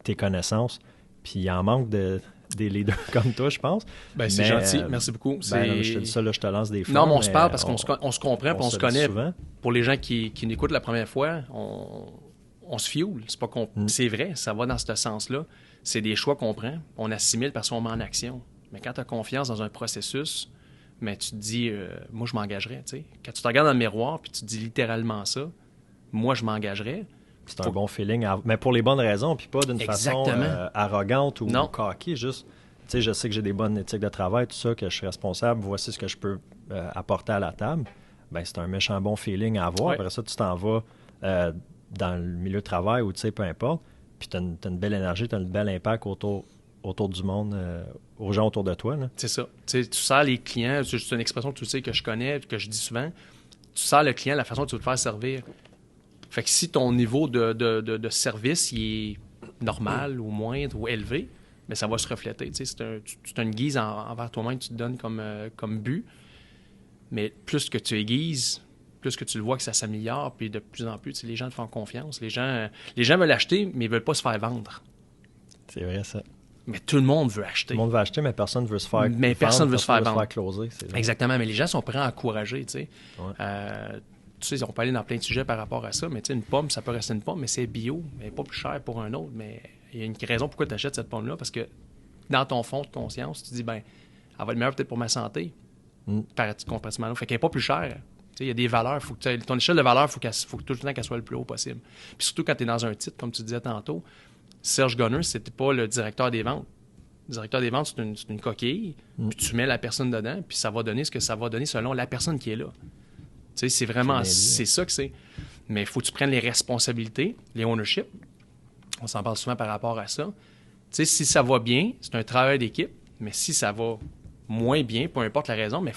Speaker 4: tes connaissances. Puis il en manque des leaders comme toi, je pense.
Speaker 3: Ben, c'est gentil, merci beaucoup.
Speaker 4: Ben, non, je te dis ça, là, je te lance des fleurs.
Speaker 3: Non, mais on se parle parce qu'on se comprend, puis on se connaît.
Speaker 4: Souvent.
Speaker 3: Pour les gens qui n'écoutent la première fois, on se fioule. C'est pas c'est vrai, ça va dans ce sens-là. C'est des choix qu'on prend, on assimile parce qu'on met en action. Mais quand tu as confiance dans un processus, mais tu te dis, moi, je m'engagerais. Tu sais. Quand tu te regardes dans le miroir puis tu te dis littéralement ça, moi, je m'engagerais.
Speaker 4: C'est un bon feeling, mais pour les bonnes raisons, puis pas d'une façon arrogante ou cocky, juste, tu sais, je sais que j'ai des bonnes éthiques de travail, tout ça, que je suis responsable, voici ce que je peux apporter à la table. Ben c'est un méchant bon feeling à avoir. Ouais. Après ça, tu t'en vas dans le milieu de travail ou, tu sais, peu importe, puis tu as une belle énergie, tu as un bel impact autour du monde, aux gens autour de toi. Là.
Speaker 3: C'est ça. Tu sers les clients, c'est une expression que tu sais que je connais, que je dis souvent, tu sers le client de la façon dont tu veux te faire servir. Fait que si ton niveau de service il est normal ou moindre ou élevé, bien, ça va se refléter. C'est une guise envers toi-même que tu te donnes comme but. Mais plus que tu aiguises, plus que tu le vois que ça s'améliore, puis de plus en plus, les gens te font confiance. Les gens veulent acheter, mais ils ne veulent pas se faire vendre.
Speaker 4: C'est vrai, ça.
Speaker 3: Mais tout le monde veut acheter.
Speaker 4: Tout le monde veut acheter, mais personne ne veut se faire vendre.
Speaker 3: Mais personne ne veut se faire vendre.
Speaker 4: Closer,
Speaker 3: exactement, mais les gens sont prêts à encourager, tu sais. Ouais. Tu sais, on peut aller dans plein de sujets par rapport à ça, mais tu sais, une pomme, ça peut rester une pomme, mais c'est bio, mais pas plus cher pour un autre. Mais il y a une raison pourquoi tu achètes cette pomme-là, parce que dans ton fond de conscience, tu dis, ben, elle va être meilleure peut-être pour ma santé. Complètement. Fait qu'elle n'est pas plus chère. Tu sais, il y a des valeurs. Faut que ton échelle de valeur, faut tout le temps qu'elle soit le plus haut possible. Puis surtout quand tu es dans un titre, comme tu disais tantôt, Serge Gunner, c'était pas le directeur des ventes. Le directeur des ventes, c'est une coquille, puis tu mets la personne dedans, puis ça va donner ce que ça va donner selon la personne qui est là. Tu sais, c'est vraiment, c'est ça que c'est. Mais il faut que tu prennes les responsabilités, les ownership. On s'en parle souvent par rapport à ça. Tu sais, si ça va bien, c'est un travail d'équipe, mais si ça va moins bien, peu importe la raison, mais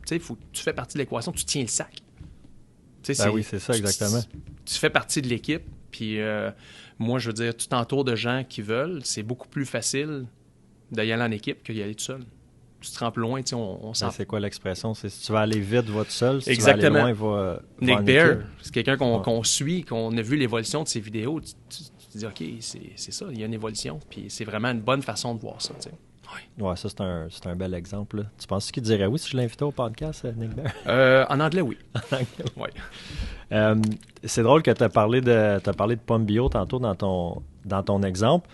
Speaker 3: tu fais partie de l'équation, tu tiens le sac.
Speaker 4: Oui, c'est ça, exactement.
Speaker 3: Tu fais partie de l'équipe, puis moi, je veux dire, tu t'entoures de gens qui veulent, c'est beaucoup plus facile d'y aller en équipe que d'y aller tout seul. Tu te rends plus loin, tu sais, on s'en...
Speaker 4: C'est quoi l'expression? C'est si tu vas aller vite, va tout seul. Si
Speaker 3: exactement.
Speaker 4: Tu vas aller loin, va
Speaker 3: Nick Bear, c'est quelqu'un qu'on suit, qu'on a vu l'évolution de ses vidéos. Tu te dis, OK, c'est ça, il y a une évolution. Puis c'est vraiment une bonne façon de voir ça, tu sais.
Speaker 4: Ouais, ça, c'est un bel exemple. Là. Tu penses qu'il dirait oui si je l'invitais au podcast, Nick Bear?
Speaker 3: En anglais, oui.
Speaker 4: Oui. C'est drôle que tu as parlé de pommes bio tantôt dans ton exemple.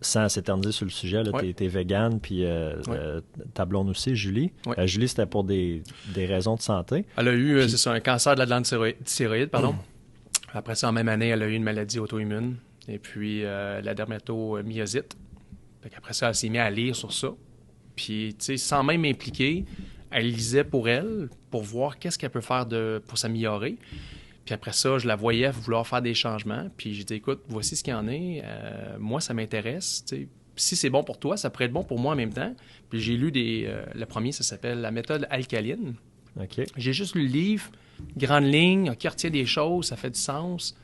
Speaker 4: Sans s'éterniser sur le sujet, tu es végane, puis ta blonde aussi, Julie.
Speaker 3: Ouais.
Speaker 4: Julie, c'était pour des raisons de santé.
Speaker 3: Elle a eu c'est ça, un cancer de la glande thyroïde, pardon. Après ça, en même année, elle a eu une maladie auto-immune, et puis la dermatomyosite. Après ça, elle s'est mise à lire sur ça. Puis, tu sais, sans même m'impliquer, elle lisait pour elle, pour voir qu'est-ce qu'elle peut faire pour s'améliorer. Puis après ça, je la voyais vouloir faire des changements. Puis j'ai dit, écoute, voici ce qu'il y en est. Moi, ça m'intéresse. T'sais. Si c'est bon pour toi, ça pourrait être bon pour moi en même temps. Puis j'ai lu le premier, ça s'appelle La méthode alcaline.
Speaker 4: Okay.
Speaker 3: J'ai juste lu le livre, grande ligne, qui retient des choses, ça fait du sens.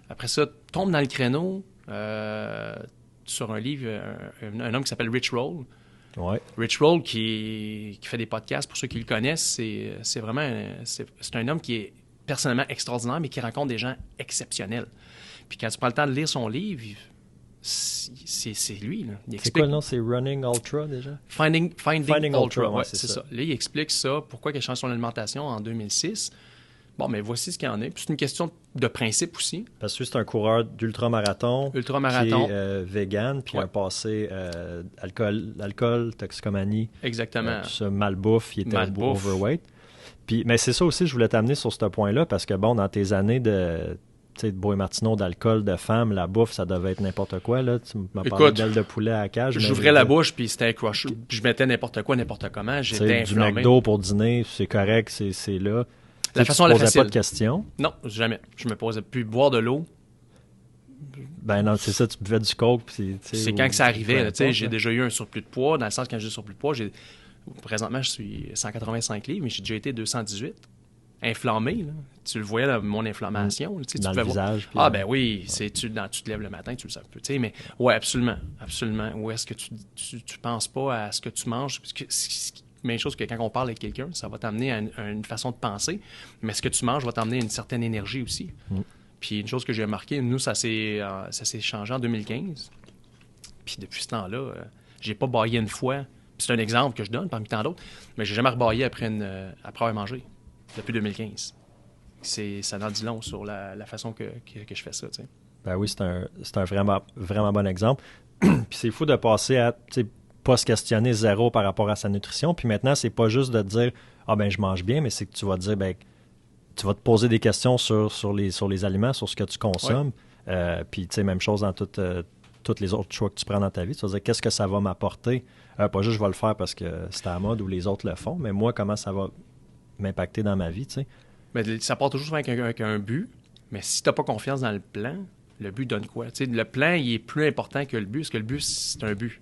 Speaker 3: Après ça, tombe dans le créneau sur un livre, un homme qui s'appelle Rich Roll.
Speaker 4: Ouais.
Speaker 3: Rich Roll qui fait des podcasts, pour ceux qui le connaissent, c'est vraiment c'est un homme qui est personnellement extraordinaire, mais qui rencontre des gens exceptionnels. Puis quand tu prends le temps de lire son livre, c'est lui. Là.
Speaker 4: C'est quoi le nom? C'est Running Ultra, déjà?
Speaker 3: Finding Ultra,
Speaker 4: ouais,
Speaker 3: c'est ça. Là, il explique ça, pourquoi il a changé son alimentation en 2006. Bon, mais voici ce qu'il y en est. Puis c'est une question de principe aussi.
Speaker 4: Parce que c'est un coureur d'ultramarathon qui est vegan, puis un passé alcool, toxicomanie.
Speaker 3: Exactement.
Speaker 4: Tout ça, malbouffe, il était overweight. Puis, mais c'est ça aussi, je voulais t'amener sur ce point-là, parce que, bon, dans tes années de Bois et Martineau, d'alcool, de femmes, la bouffe, ça devait être n'importe quoi, là. Tu m'as parlé d'ailes de poulet à la cage.
Speaker 3: J'ouvrais la bouche, puis c'était un crush. Je mettais n'importe quoi, n'importe comment. J'étais inflammé.
Speaker 4: Du McDo pour dîner, c'est correct, c'est là.
Speaker 3: La façon la facile.
Speaker 4: Pas de questions?
Speaker 3: Non, jamais. Je me posais plus boire de l'eau.
Speaker 4: Ben non, c'est ça, tu buvais du coke. Puis,
Speaker 3: c'est quand que ça arrivait. J'ai
Speaker 4: là.
Speaker 3: déjà eu un surplus de poids. Dans le sens, quand j'ai du surplus de poids, présentement, je suis 185 livres, mais j'ai déjà été 218. Inflammé, là. Tu le voyais dans mon inflammation. Tu
Speaker 4: dans le visage.
Speaker 3: Ah, ben oui, tu te lèves le matin, tu le sais un peu. Mais oui, absolument. Où est-ce que tu penses pas à ce que tu manges? Parce que même chose que quand on parle avec quelqu'un, ça va t'amener à une façon de penser, mais ce que tu manges va t'amener à une certaine énergie aussi. Puis une chose que j'ai remarqué, nous, ça s'est changé en 2015. Puis depuis ce temps-là, j'ai pas bâillé une fois. Puis c'est un exemple que je donne parmi tant d'autres, mais j'ai jamais rebâillé après avoir mangé depuis 2015. Ça en dit long sur la façon que je fais ça. T'sais.
Speaker 4: Ben oui, c'est un vraiment, vraiment bon exemple. Puis c'est fou de passer à pas se questionner zéro par rapport à sa nutrition. Puis maintenant, c'est pas juste de dire « Ah ben je mange bien », mais c'est que tu vas te dire ben tu vas te poser des questions sur les aliments, sur ce que tu consommes. Puis tu sais, même chose dans toutes les autres choix que tu prends dans ta vie. Tu vas te dire « Qu'est-ce que ça va m'apporter? » Pas juste « Je vais le faire parce que c'est à la mode ou les autres le font », mais moi, comment ça va m'impacter dans ma vie, tu sais.
Speaker 3: Mais ça part toujours avec un but, mais si tu n'as pas confiance dans le plan, le but donne quoi? T'sais, le plan, il est plus important que le but, parce que le but, c'est un but.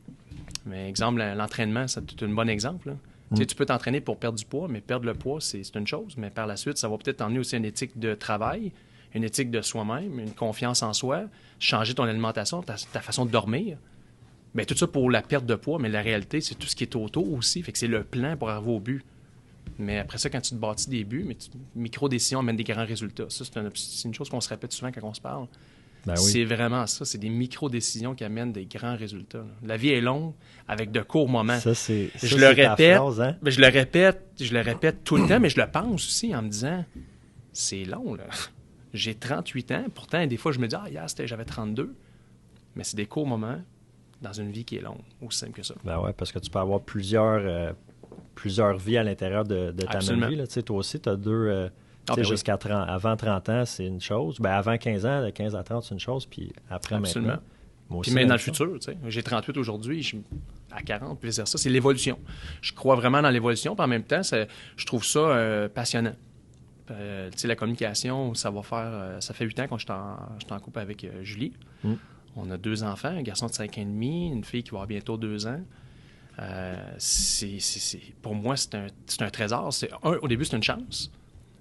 Speaker 3: Mais exemple, l'entraînement, c'est un bon exemple. Tu peux t'entraîner pour perdre du poids, mais perdre le poids, c'est une chose. Mais par la suite, ça va peut-être t'emmener aussi une éthique de travail, une éthique de soi-même, une confiance en soi, changer ton alimentation, ta façon de dormir. Bien, tout ça pour la perte de poids, mais la réalité, c'est tout ce qui est autour aussi. Fait que c'est le plan pour arriver au but. Mais après ça, quand tu te bâtis des buts, micro-décisions amènent des grands résultats. Ça, c'est une chose qu'on se répète souvent quand on se parle.
Speaker 4: Ben oui.
Speaker 3: C'est vraiment ça. C'est des micro-décisions qui amènent des grands résultats. Là. La vie est longue avec de courts moments. Je le répète tout le temps, mais je le pense aussi en me disant, c'est long, là. J'ai 38 ans. Pourtant, des fois, je me dis, hier, j'avais 32. Mais c'est des courts moments dans une vie qui est longue. Aussi simple que ça.
Speaker 4: Ben ouais, parce que tu peux avoir plusieurs vies à l'intérieur de ta même vie. Là. Toi aussi, tu as deux... jusqu'à 30, avant 30 ans, c'est une chose. Ben, avant 15 ans, de 15 à 30, c'est une chose. Puis après,
Speaker 3: absolument.
Speaker 4: Maintenant... Moi aussi,
Speaker 3: puis même dans le futur, j'ai 38 aujourd'hui, je suis à 40, puis ça, c'est l'évolution. Je crois vraiment dans l'évolution, puis en même temps, je trouve ça passionnant. La communication, ça fait 8 ans que je suis en couple avec Julie. On a 2 enfants, un garçon de 5 ans et demi, une fille qui va avoir bientôt 2 ans. Pour moi, c'est un trésor. Au début, c'est une chance.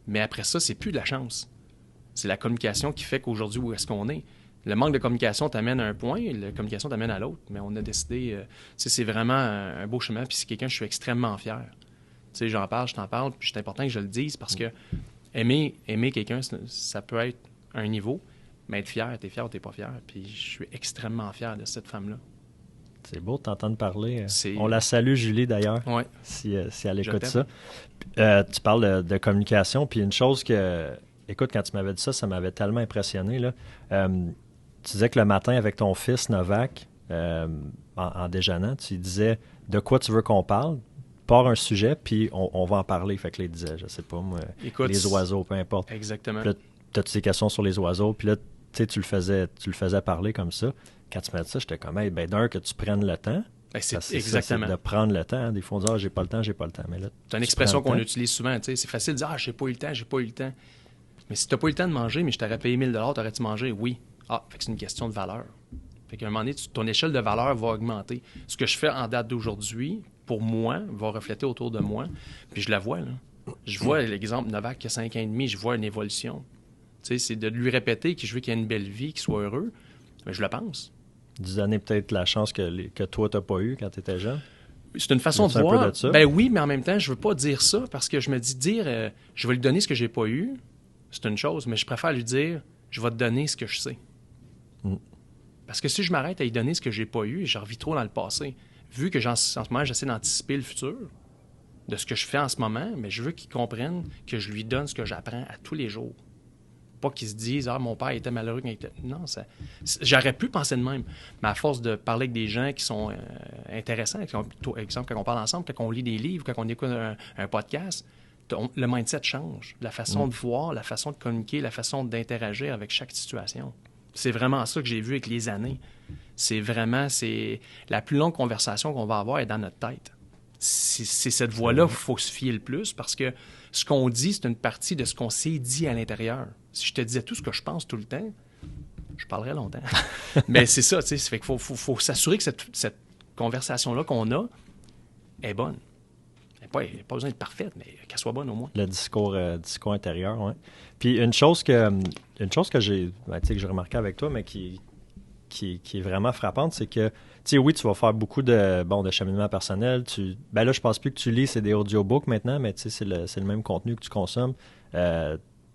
Speaker 3: Mais après ça, c'est plus de la chance. C'est la communication qui fait qu'aujourd'hui, où est-ce qu'on est? Le manque de communication t'amène à un point, et la communication t'amène à l'autre. Mais on a décidé... c'est vraiment un beau chemin, puis c'est quelqu'un que je suis extrêmement fier. J'en parle, je t'en parle, puis c'est important que je le dise, parce que aimer quelqu'un, ça peut être un niveau, mais être fier, t'es fier ou t'es pas fier. Puis je suis extrêmement fier de cette femme-là.
Speaker 4: C'est beau de t'entendre parler. On la salue, Julie, d'ailleurs, si elle écoute ça. Tu parles de communication, puis une chose que... Écoute, quand tu m'avais dit ça, ça m'avait tellement impressionné. Là. Tu disais que le matin, avec ton fils, Novak, en déjeunant, tu disais de quoi tu veux qu'on parle, pars un sujet, puis on va en parler. Fait que là, il disait, je sais pas, moi, les oiseaux, peu importe.
Speaker 3: Exactement.
Speaker 4: Puis là, tu as toutes ces questions sur les oiseaux, puis là, tu le faisais parler comme ça. Quand tu m'as dit ça, j'étais comme, hey, d'un, que tu prennes le temps.
Speaker 3: Ben, c'est exactement.
Speaker 4: C'est de prendre le temps. Des fois, on dit, j'ai pas le temps. Mais là,
Speaker 3: c'est une expression qu'on utilise souvent. C'est facile de dire, j'ai pas eu le temps. Mais si t'as pas eu le temps de manger, mais je t'aurais payé 1000 $, t'aurais-tu mangé? Oui. Fait que c'est une question de valeur. Fait qu'à un moment donné, ton échelle de valeur va augmenter. Ce que je fais en date d'aujourd'hui, pour moi, va refléter autour de moi. Puis je la vois, là. Je vois l'exemple de Novak qui a 5 ans et demi, je vois une évolution. C'est de lui répéter que je veux qu'il ait une belle vie, qu'il soit heureux. Mais je le pense.
Speaker 4: De donner peut-être la chance que toi, t'as pas eu quand tu étais jeune?
Speaker 3: C'est une façon de voir. Ben oui, mais en même temps, je veux pas dire ça parce que je me dis je vais lui donner ce que j'ai pas eu, c'est une chose, mais je préfère lui dire je vais te donner ce que je sais. Parce que si je m'arrête à lui donner ce que j'ai pas eu, je revis trop dans le passé. Vu que en ce moment, j'essaie d'anticiper le futur de ce que je fais en ce moment, mais je veux qu'il comprenne que je lui donne ce que j'apprends à tous les jours. Pas qu'ils se disent « Ah, mon père était malheureux quand il était... » Non, j'aurais pu penser de même. Mais à force de parler avec des gens qui sont intéressants, exemple, quand on parle ensemble, quand on lit des livres, quand on écoute un podcast, le mindset change. La façon de voir, la façon de communiquer, la façon d'interagir avec chaque situation. C'est vraiment ça que j'ai vu avec les années. C'est la plus longue conversation qu'on va avoir est dans notre tête. C'est cette voie-là qu'il faut se fier le plus parce que ce qu'on dit, c'est une partie de ce qu'on s'est dit à l'intérieur. Si je te disais tout ce que je pense tout le temps, je parlerais longtemps. Mais c'est ça, tu sais. Ça fait qu'il faut s'assurer que cette conversation-là qu'on a est bonne. Elle n'a pas besoin d'être parfaite, mais qu'elle soit bonne au moins.
Speaker 4: Le discours intérieur, oui. Puis une chose que j'ai que j'ai remarqué avec toi, mais qui est vraiment frappante, c'est que, tu sais, oui, tu vas faire beaucoup de cheminement personnel. Là, je pense plus que tu lis, c'est des audiobooks maintenant, mais tu sais, c'est le même contenu que tu consommes.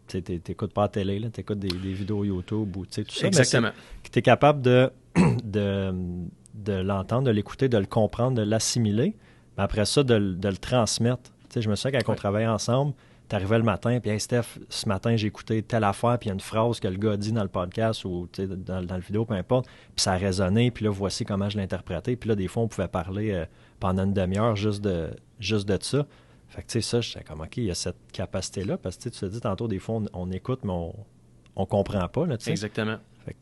Speaker 4: Tu n'écoutes pas la télé, tu écoutes des vidéos YouTube ou tout ça.
Speaker 3: Exactement.
Speaker 4: Tu es capable de l'entendre, de l'écouter, de le comprendre, de l'assimiler, mais après ça, de le transmettre. Tu sais, je me souviens quand on travaillait ensemble, tu arrivais le matin, puis hey Steph, ce matin, j'ai écouté telle affaire, puis il y a une phrase que le gars a dit dans le podcast ou dans le vidéo, peu importe, puis ça a résonné, puis là, voici comment je l'ai interprété. Puis là, des fois, on pouvait parler pendant une demi-heure juste de ça. Fait que, tu sais, ça, j'étais comme, OK, il y a cette capacité-là, parce que tu te dis tantôt, des fois, on écoute, mais on comprend pas, là, tu sais.
Speaker 3: Exactement.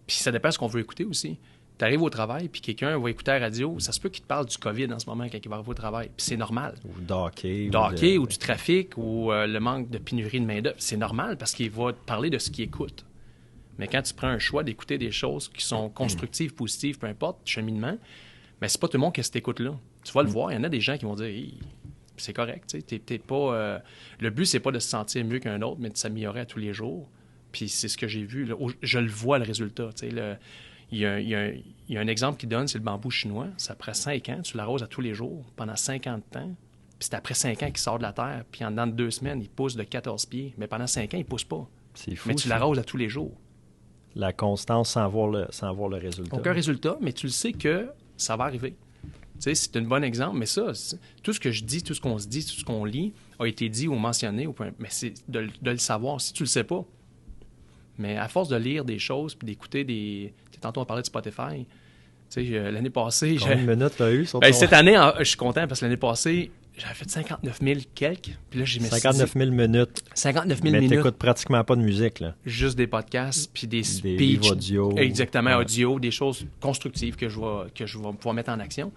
Speaker 3: Puis ça dépend de ce qu'on veut écouter aussi. Tu arrives au travail, puis quelqu'un va écouter la radio, ça se peut qu'il te parle du COVID en ce moment quand il va arriver au travail, puis c'est normal.
Speaker 4: Ou d'hockey.
Speaker 3: Ou du trafic, ou le manque de pénurie de main-d'œuvre. C'est normal parce qu'il va te parler de ce qu'il écoute. Mais quand tu prends un choix d'écouter des choses qui sont constructives, positives, peu importe, cheminement, mais c'est pas tout le monde qui a cette écoute-là. Tu vas le voir, il y en a des gens qui vont dire hey, c'est correct, tu sais, t'es pas... le but, c'est pas de se sentir mieux qu'un autre, mais de s'améliorer à tous les jours. Puis c'est ce que j'ai vu. Là. Je le vois, le résultat. Tu sais, il y a un exemple qui donne, c'est le bambou chinois. Ça prend 5 ans, tu l'arroses à tous les jours, pendant 50 ans. Puis c'est après 5 ans qu'il sort de la terre. Puis en dedans de 2 semaines, il pousse de 14 pieds. Mais pendant 5 ans, il ne pousse pas.
Speaker 4: C'est fou.
Speaker 3: Mais tu l'arroses à tous les jours.
Speaker 4: La constance sans voir le résultat.
Speaker 3: Aucun résultat, mais tu le sais que ça va arriver. Tu sais, c'est un bon exemple, mais ça, tout ce que je dis, tout ce qu'on se dit, tout ce qu'on lit a été dit ou mentionné, mais c'est de le savoir. Si tu le sais pas, mais à force de lire des choses puis d'écouter des... Tantôt, on parlait de Spotify. Tu sais, l'année passée...
Speaker 4: Combien de minutes tu as eu sur
Speaker 3: Cette année, je suis content parce que l'année passée, j'avais fait 59 000 quelques. Puis là, j'ai mis
Speaker 4: 59 000 minutes.
Speaker 3: 59 000 minutes.
Speaker 4: Mais t'écoutes pratiquement pas de musique, là.
Speaker 3: Juste des podcasts puis des speeches.
Speaker 4: Des livres audio.
Speaker 3: Exactement, audio, des choses constructives que je vais pouvoir mettre en action.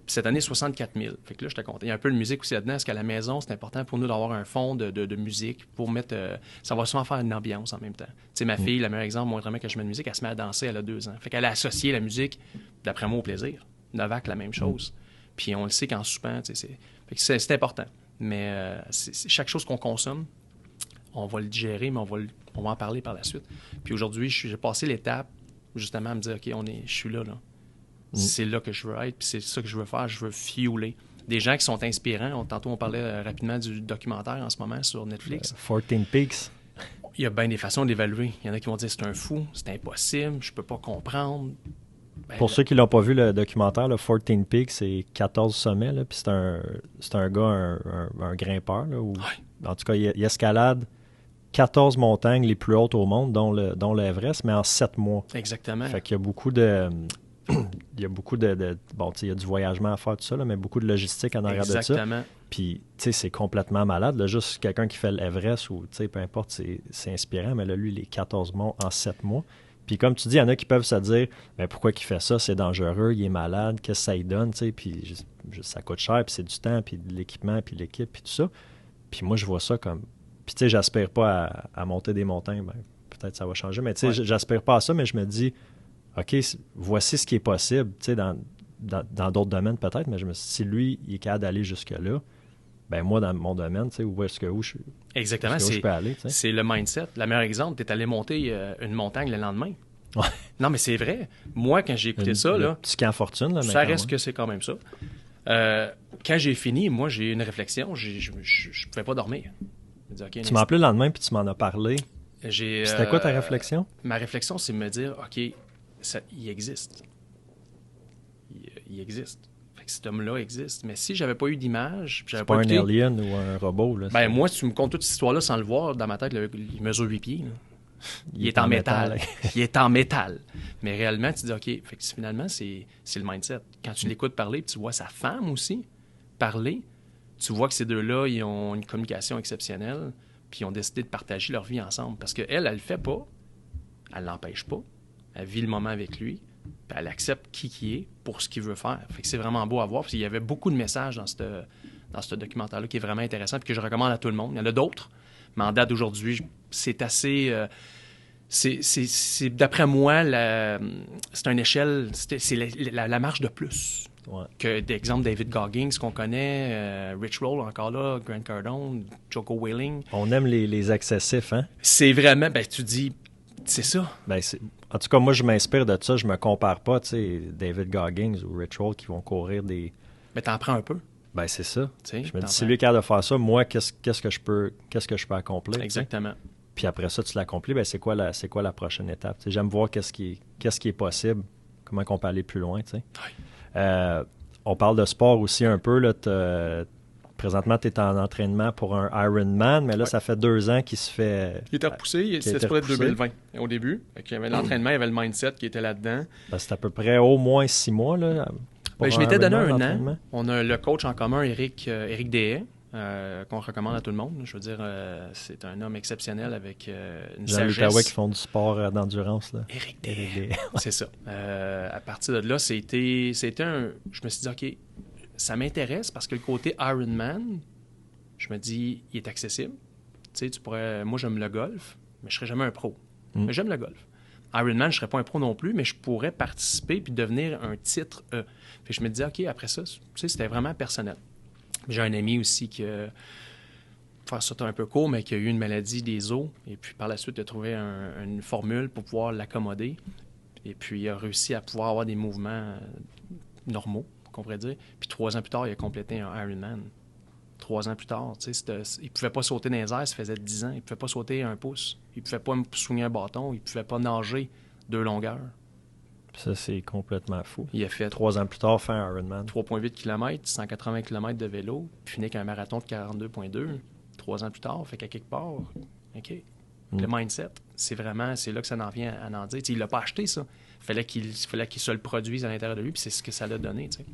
Speaker 3: Puis cette année, 64 000. Fait que là, j'étais content. Il y a un peu de musique aussi là-dedans, parce qu'à la maison, c'est important pour nous d'avoir un fond de musique pour mettre... ça va souvent faire une ambiance en même temps. Tu sais, ma fille, le meilleur exemple, moi, vraiment, quand je mets de musique, elle se met à danser, elle a 2 ans. Fait qu'elle a associé la musique, d'après moi, au plaisir. Novak, la même chose. Puis on le sait qu'en soupant, tu sais, c'est important. Mais chaque chose qu'on consomme, on va le digérer, mais on va en parler par la suite. Puis aujourd'hui, j'ai passé l'étape, justement, à me dire, OK, je suis là. C'est là que je veux être, puis c'est ça que je veux faire. Je veux fueler. Des gens qui sont inspirants. Tantôt, on parlait rapidement du documentaire en ce moment sur Netflix.
Speaker 4: 14 Peaks.
Speaker 3: Il y a bien des façons d'évaluer. Il y en a qui vont dire c'est un fou, c'est impossible, je peux pas comprendre.
Speaker 4: Pour ceux qui l'ont pas vu, le documentaire, le 14 Peaks, c'est 14 sommets. Là, puis c'est un gars, un grimpeur. Là, où, en tout cas, il escalade 14 montagnes les plus hautes au monde, dont l'Everest, mais en 7 mois.
Speaker 3: Exactement.
Speaker 4: Fait qu'il y a beaucoup de... il y a beaucoup bon, tu sais, il y a du voyagement à faire, tout ça, là, mais beaucoup de logistique en arrière de ça.
Speaker 3: Exactement.
Speaker 4: Puis, tu sais, c'est complètement malade. Là, juste quelqu'un qui fait l'Everest ou, tu sais, peu importe, c'est inspirant. Mais là, lui, les 14 monts en 7 mois. Puis, comme tu dis, il y en a qui peuvent se dire, mais pourquoi il fait ça? C'est dangereux, il est malade, qu'est-ce que ça lui donne, tu sais? Puis, ça coûte cher, puis c'est du temps, puis de l'équipement, puis l'équipe, puis tout ça. Puis, moi, je vois ça comme... Puis, tu sais, j'aspire pas à monter des montagnes. Ben, peut-être ça va changer, mais tu sais, j'aspire pas à ça, mais je me dis... OK, voici ce qui est possible, tu sais, dans d'autres domaines peut-être, mais si lui, il est capable d'aller jusque-là, ben moi, dans mon domaine, tu sais, où je suis.
Speaker 3: Exactement,
Speaker 4: je peux aller,
Speaker 3: c'est le mindset. Le meilleur exemple, tu es allé monter une montagne le lendemain.
Speaker 4: Ouais.
Speaker 3: Non, mais c'est vrai. Moi, quand j'ai écouté ça, là,
Speaker 4: petit camp fortune, là,
Speaker 3: ça reste que c'est quand même ça. Quand j'ai fini, moi, j'ai eu une réflexion, je ne pouvais pas dormir.
Speaker 4: Je me dis, tu m'as appelé le lendemain, puis tu m'en as parlé. C'était quoi ta réflexion?
Speaker 3: Ma réflexion, c'est de me dire, OK, il existe. Il existe. Fait que cet homme-là existe. Mais si j'avais pas eu d'image...
Speaker 4: C'est pas un alien ou un robot. Là,
Speaker 3: ben moi, si tu me comptes toute cette histoire-là sans le voir, dans ma tête, il mesure 8 pieds. Là. Il est en métal. Il est en métal. Mais réellement, tu dis, OK, fait que finalement, c'est le mindset. Quand tu l'écoutes parler, puis tu vois sa femme aussi parler, tu vois que ces deux-là, ils ont une communication exceptionnelle, puis ils ont décidé de partager leur vie ensemble. Parce qu'elle, elle le fait pas. Elle l'empêche pas. Elle vit le moment avec lui, puis elle accepte qui est pour ce qu'il veut faire. Fait que c'est vraiment beau à voir, parce qu'il y avait beaucoup de messages dans ce documentaire-là qui est vraiment intéressant, puis que je recommande à tout le monde. Il y en a d'autres, mais en date d'aujourd'hui, c'est assez... C'est d'après moi, c'est une échelle, c'est la marche de plus.
Speaker 4: Ouais.
Speaker 3: Que d'exemple David Goggins qu'on connaît, Rich Roll encore là, Grant Cardone, Jocko Willing.
Speaker 4: On aime les excessifs, hein?
Speaker 3: C'est vraiment, tu dis, c'est ça.
Speaker 4: En tout cas, moi, je m'inspire de ça. Je me compare pas, tu sais, David Goggins ou Rich Roll qui vont courir des...
Speaker 3: Mais t'en prends un peu.
Speaker 4: C'est ça.
Speaker 3: T'sais,
Speaker 4: je me dis, si lui est capable de faire ça, moi, qu'est-ce que je peux accomplir?
Speaker 3: Exactement.
Speaker 4: T'sais? Puis après ça, tu l'accomplis, c'est quoi la prochaine étape? T'sais, j'aime voir qu'est-ce qui est possible, comment on peut aller plus loin, tu sais.
Speaker 3: Oui.
Speaker 4: On parle de sport aussi un peu, là. Présentement, tu es en entraînement pour un Ironman, mais là, ça fait 2 ans qu'il se fait...
Speaker 3: Il était repoussé, c'était supposé être 2020 au début. Il y avait l'entraînement, il y avait le mindset qui était là-dedans.
Speaker 4: C'est à peu près au moins 6 mois, là.
Speaker 3: Je m'étais donné un an. On a le coach en commun, Éric Dehaye, qu'on recommande à tout le monde. Je veux dire, c'est un homme exceptionnel avec une sagesse.
Speaker 4: L'Outaouais qui font du sport d'endurance. Là.
Speaker 3: Éric Dehaye. C'est ça. À partir de là, c'était je me suis dit, OK, ça m'intéresse parce que le côté Ironman, je me dis, il est accessible. Tu sais, moi, j'aime le golf, mais je ne serais jamais un pro. Mais j'aime le golf. Ironman, je ne serais pas un pro non plus, mais je pourrais participer puis devenir un titre E. Puis je me disais, OK, après ça, tu sais, c'était vraiment personnel. J'ai un ami aussi qui a, faire ça un peu court, mais qui a eu une maladie des os. Et puis par la suite, il a trouvé une formule pour pouvoir l'accommoder. Et puis il a réussi à pouvoir avoir des mouvements normaux, qu'on pourrait dire. Puis 3 ans plus tard, il a complété un Ironman. 3 ans plus tard, tu sais, il ne pouvait pas sauter dans les airs, ça faisait 10 ans. Il ne pouvait pas sauter 1 pouce. Il ne pouvait pas soigner un bâton. Il ne pouvait pas nager 2 longueurs.
Speaker 4: Ça, c'est complètement fou.
Speaker 3: Il a fait
Speaker 4: 3 ans plus tard, fait un Ironman.
Speaker 3: 3,8 km, 180 km de vélo, puis finit avec un marathon de 42,2. 3 ans plus tard, fait qu'à quelque part, OK. Le mindset, c'est là que ça en vient à en dire. T'sais, il l'a pas acheté, ça. Fallait qu'il se le produise à l'intérieur de lui, puis c'est ce que ça l'a donné, tu sais.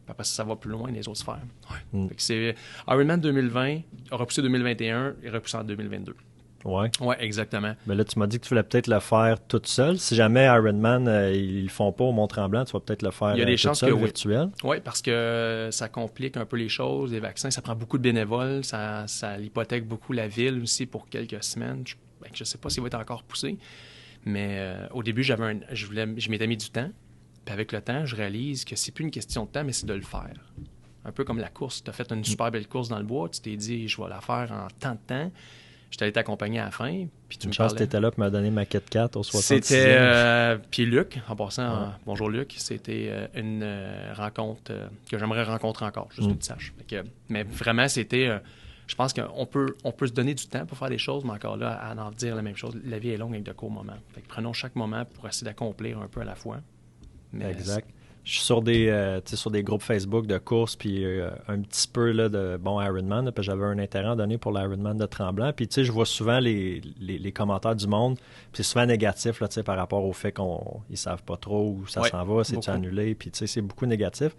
Speaker 3: Après ça va plus loin les autres sphères. Ouais. Fait que c'est Ironman 2020, a repoussé 2021 et repoussé en 2022.
Speaker 4: Ouais.
Speaker 3: Ouais, exactement.
Speaker 4: Mais là, tu m'as dit que tu voulais peut-être le faire toute seule. Si jamais Ironman, ils le font pas au Mont-Tremblant, tu vas peut-être le faire
Speaker 3: il y a des chances
Speaker 4: seul,
Speaker 3: que oui.
Speaker 4: virtuel.
Speaker 3: Oui, parce que ça complique un peu les choses. Les vaccins, ça prend beaucoup de bénévoles. Ça hypothèque beaucoup la ville aussi pour quelques semaines. Je ne sais pas s'il va être encore poussé. Mais au début, je m'étais mis du temps. Puis avec le temps, je réalise que c'est plus une question de temps, mais c'est de le faire. Un peu comme la course. Tu as fait une super belle course dans le bois. Tu t'es dit, je vais la faire en tant de temps. Je t'allais t'accompagner à la fin. Puis tu
Speaker 4: une chance que tu étais là pour me donner ma 4x4 au 66e.
Speaker 3: C'était... puis Luc, en passant, bonjour Luc, c'était une rencontre que j'aimerais rencontrer encore, juste que tu saches. Mais vraiment, c'était... je pense qu'on peut se donner du temps pour faire des choses, mais encore là, à en dire la même chose. La vie est longue avec de courts moments. Fait que prenons chaque moment pour essayer d'accomplir un peu à la fois. Mais
Speaker 4: exact. Je suis sur des groupes Facebook de courses, puis un petit peu là, de Ironman, là, puis j'avais un intérêt à donner pour l'Ironman de Tremblant. Puis je vois souvent les commentaires du monde, puis c'est souvent négatif là, par rapport au fait qu'ils savent pas trop où ça s'en va, c'est-tu annulé, puis c'est beaucoup négatif.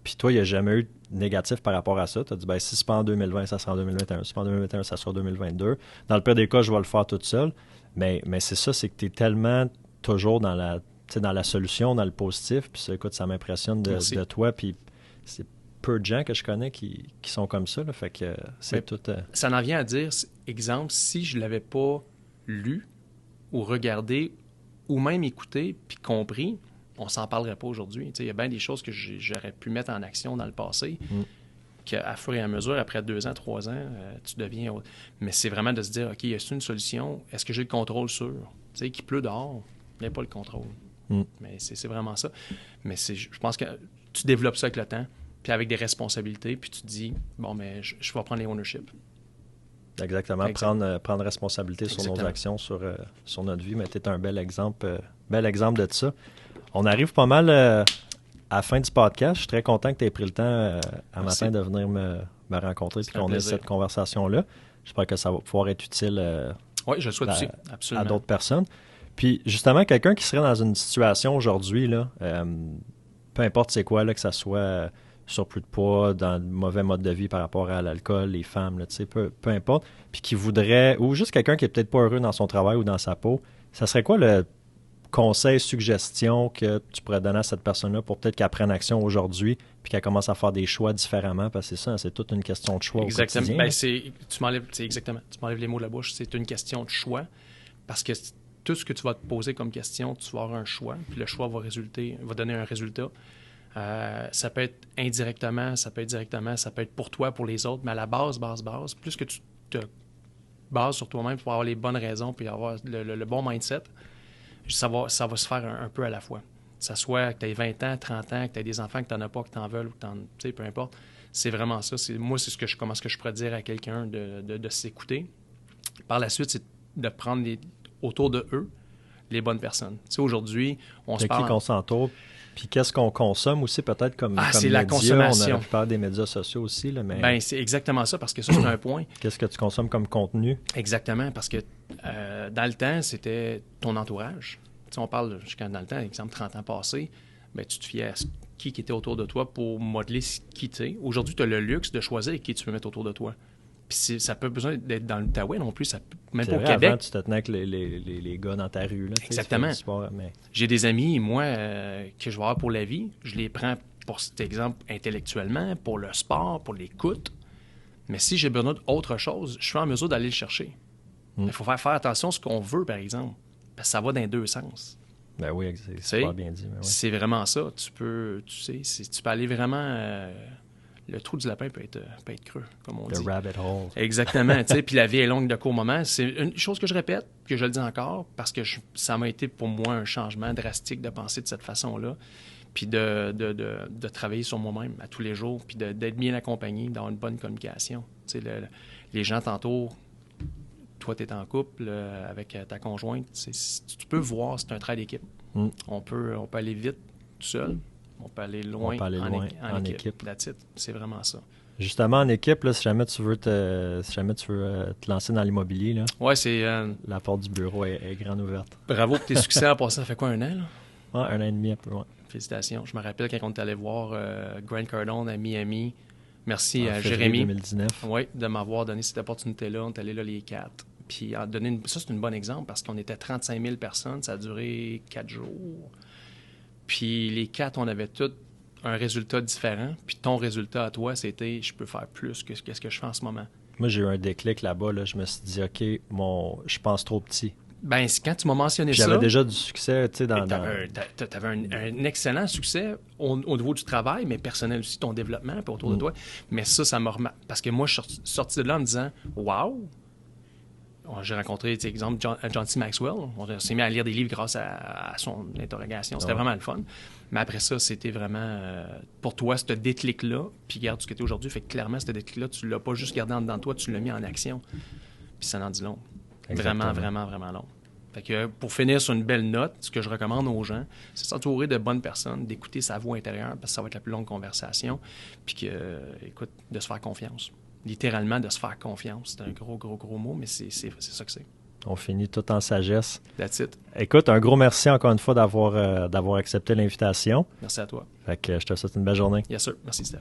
Speaker 4: Puis toi, il n'y a jamais eu de négatif par rapport à ça. Tu as dit, si c'est pas en 2020, ça sera en 2021. Si c'est pas en 2021, ça sera en 2022. Dans le pire des cas, je vais le faire toute seule. Mais c'est ça, c'est que tu es tellement toujours dans la solution, dans le positif. Puis ça, écoute, ça m'impressionne de toi. Puis c'est peu de gens que je connais qui sont comme ça. Là, fait que c'est tout...
Speaker 3: Ça en vient à dire, exemple, si je ne l'avais pas lu ou regardé ou même écouté puis compris, on s'en parlerait pas aujourd'hui. Il y a bien des choses que j'aurais pu mettre en action dans le passé qu'à fur et à mesure, après 2 ans, 3 ans, tu deviens... Mais c'est vraiment de se dire, OK, est-ce une solution? Est-ce que j'ai le contrôle sur? Tu sais, qu'il pleut dehors, il n'y a pas le contrôle. Mais c'est vraiment ça. Mais je pense que tu développes ça avec le temps, puis avec des responsabilités, puis tu te dis, mais je vais prendre les ownership.
Speaker 4: Exactement. Prendre responsabilité sur nos actions, sur notre vie. Mais tu es un bel exemple de ça. On arrive pas mal à la fin du podcast. Je suis très content que tu aies pris le temps à matin de venir me rencontrer et qu'on ait cette conversation-là. J'espère que ça va pouvoir être utile
Speaker 3: oui, je le souhaite aussi. Absolument.
Speaker 4: À d'autres personnes. Puis justement, quelqu'un qui serait dans une situation aujourd'hui, là, peu importe c'est quoi, là, que ça soit surplus de poids, dans le mauvais mode de vie par rapport à l'alcool, les femmes, là, peu importe, puis qui voudrait, ou juste quelqu'un qui est peut-être pas heureux dans son travail ou dans sa peau, ça serait quoi le conseil, suggestion que tu pourrais donner à cette personne-là pour peut-être qu'elle prenne action aujourd'hui puis qu'elle commence à faire des choix différemment? Parce que c'est ça, c'est toute une question de choix
Speaker 3: exactement.
Speaker 4: Au quotidien.
Speaker 3: Tu m'enlèves les mots de la bouche. C'est une question de choix parce que tout ce que tu vas te poser comme question, tu vas avoir un choix, puis le choix va donner un résultat. Ça peut être indirectement, ça peut être directement, ça peut être pour toi, pour les autres, mais à la base, plus que tu te bases sur toi-même pour avoir les bonnes raisons puis avoir le bon mindset, ça va se faire un peu à la fois. Que ça soit que tu aies 20 ans, 30 ans, que tu aies des enfants, que tu n'en as pas, que tu en veux, ou tu sais, peu importe. C'est vraiment ça. Moi, c'est ce que je pourrais dire à quelqu'un de s'écouter. Par la suite, c'est de prendre autour de eux les bonnes personnes. Tu sais, aujourd'hui, on se parle...
Speaker 4: De qui qu'on s'entoure, puis qu'est-ce qu'on consomme aussi, peut-être comme
Speaker 3: c'est
Speaker 4: média.
Speaker 3: la consommation.
Speaker 4: On aurait pu parler des médias sociaux aussi, là, mais...
Speaker 3: Ben, c'est exactement ça, parce que ça, c'est un point.
Speaker 4: Qu'est-ce que tu consommes comme contenu?
Speaker 3: Exactement, parce que dans le temps, c'était ton entourage. Tu sais, on parle jusqu'à dans le temps, exemple 30 ans passés, ben, tu te fiais à qui était autour de toi pour modeler qui tu es. Aujourd'hui, tu as le luxe de choisir qui tu veux mettre autour de toi. Puis ça n'a pas besoin d'être dans l'Outaouais non plus, même pas au Québec.
Speaker 4: Avant, tu te tenais avec les gars dans ta rue. Là,
Speaker 3: exactement.
Speaker 4: Sport, mais...
Speaker 3: J'ai des amis, moi, que je vais avoir pour la vie. Je les prends, pour cet exemple, intellectuellement, pour le sport, pour l'écoute. Mais si j'ai besoin d'autre chose, je suis en mesure d'aller le chercher. Il faut faire attention à ce qu'on veut, par exemple. Parce que ça va dans les deux sens.
Speaker 4: Ben oui, c'est pas bien dit. Mais oui.
Speaker 3: C'est vraiment ça. Tu peux aller vraiment... le trou du lapin peut être creux, comme on dit.
Speaker 4: Le rabbit hole.
Speaker 3: Exactement. Puis la vie est longue de court moment. C'est une chose que je répète, que je le dis encore, parce que ça m'a été pour moi un changement drastique de penser de cette façon-là, puis de travailler sur moi-même à tous les jours, puis d'être bien accompagné, d'avoir une bonne communication. Les gens t'entourent. Toi, tu es en couple avec ta conjointe. Tu peux voir, c'est un travail d'équipe. On peut aller vite tout seul. On peut aller loin, en équipe. That's it. C'est vraiment ça.
Speaker 4: Justement, en équipe, là, si jamais tu veux te lancer dans l'immobilier, là,
Speaker 3: ouais, c'est...
Speaker 4: la porte du bureau est grande ouverte.
Speaker 3: Bravo pour tes succès en passant. Ça fait quoi, 1 an? Là?
Speaker 4: Ouais, 1 an et demi, un peu, ouais.
Speaker 3: Félicitations. Je me rappelle quand on est allé voir Grant Cardone à Miami. Merci à
Speaker 4: février
Speaker 3: Jérémy.
Speaker 4: 2019.
Speaker 3: Oui, de m'avoir donné cette opportunité-là. On est allé là les 4. Puis ça, c'est un bon exemple parce qu'on était 35 000 personnes. Ça a duré 4 jours. Puis les 4, on avait tous un résultat différent. Puis ton résultat à toi, c'était « je peux faire plus que ce que je fais en ce moment ».
Speaker 4: Moi, j'ai eu un déclic là-bas. Là. Je me suis dit « OK, je pense trop petit ».
Speaker 3: Ben, quand tu m'as mentionné ça...
Speaker 4: J'avais déjà du succès, tu sais, dans...
Speaker 3: T'avais un excellent succès au niveau du travail, mais personnel aussi, ton développement, puis autour de toi. Mais ça m'a remarqué. Parce que moi, je suis sorti de là en me disant « Wow! » J'ai rencontré, par exemple, John C. Maxwell. On s'est mis à lire des livres grâce à son interrogation. C'était vraiment le fun. Mais après ça, c'était vraiment, pour toi, ce déclic-là. Puis regarde ce que tu es aujourd'hui. Fait que clairement, ce déclic-là, tu ne l'as pas juste gardé en dedans de toi, tu l'as mis en action. Puis ça en dit long. Exactement. Vraiment, vraiment, vraiment long. Fait que pour finir sur une belle note, ce que je recommande aux gens, c'est de s'entourer de bonnes personnes, d'écouter sa voix intérieure, parce que ça va être la plus longue conversation. Puis écoute, de se faire confiance. Littéralement, de se faire confiance. C'est un gros mot, mais c'est ça que c'est. On
Speaker 4: finit tout en sagesse.
Speaker 3: That's it.
Speaker 4: Écoute, un gros merci encore une fois d'avoir accepté l'invitation.
Speaker 3: Merci à toi.
Speaker 4: Fait que je te souhaite une belle journée.
Speaker 3: Yes, sir. Merci, Steph.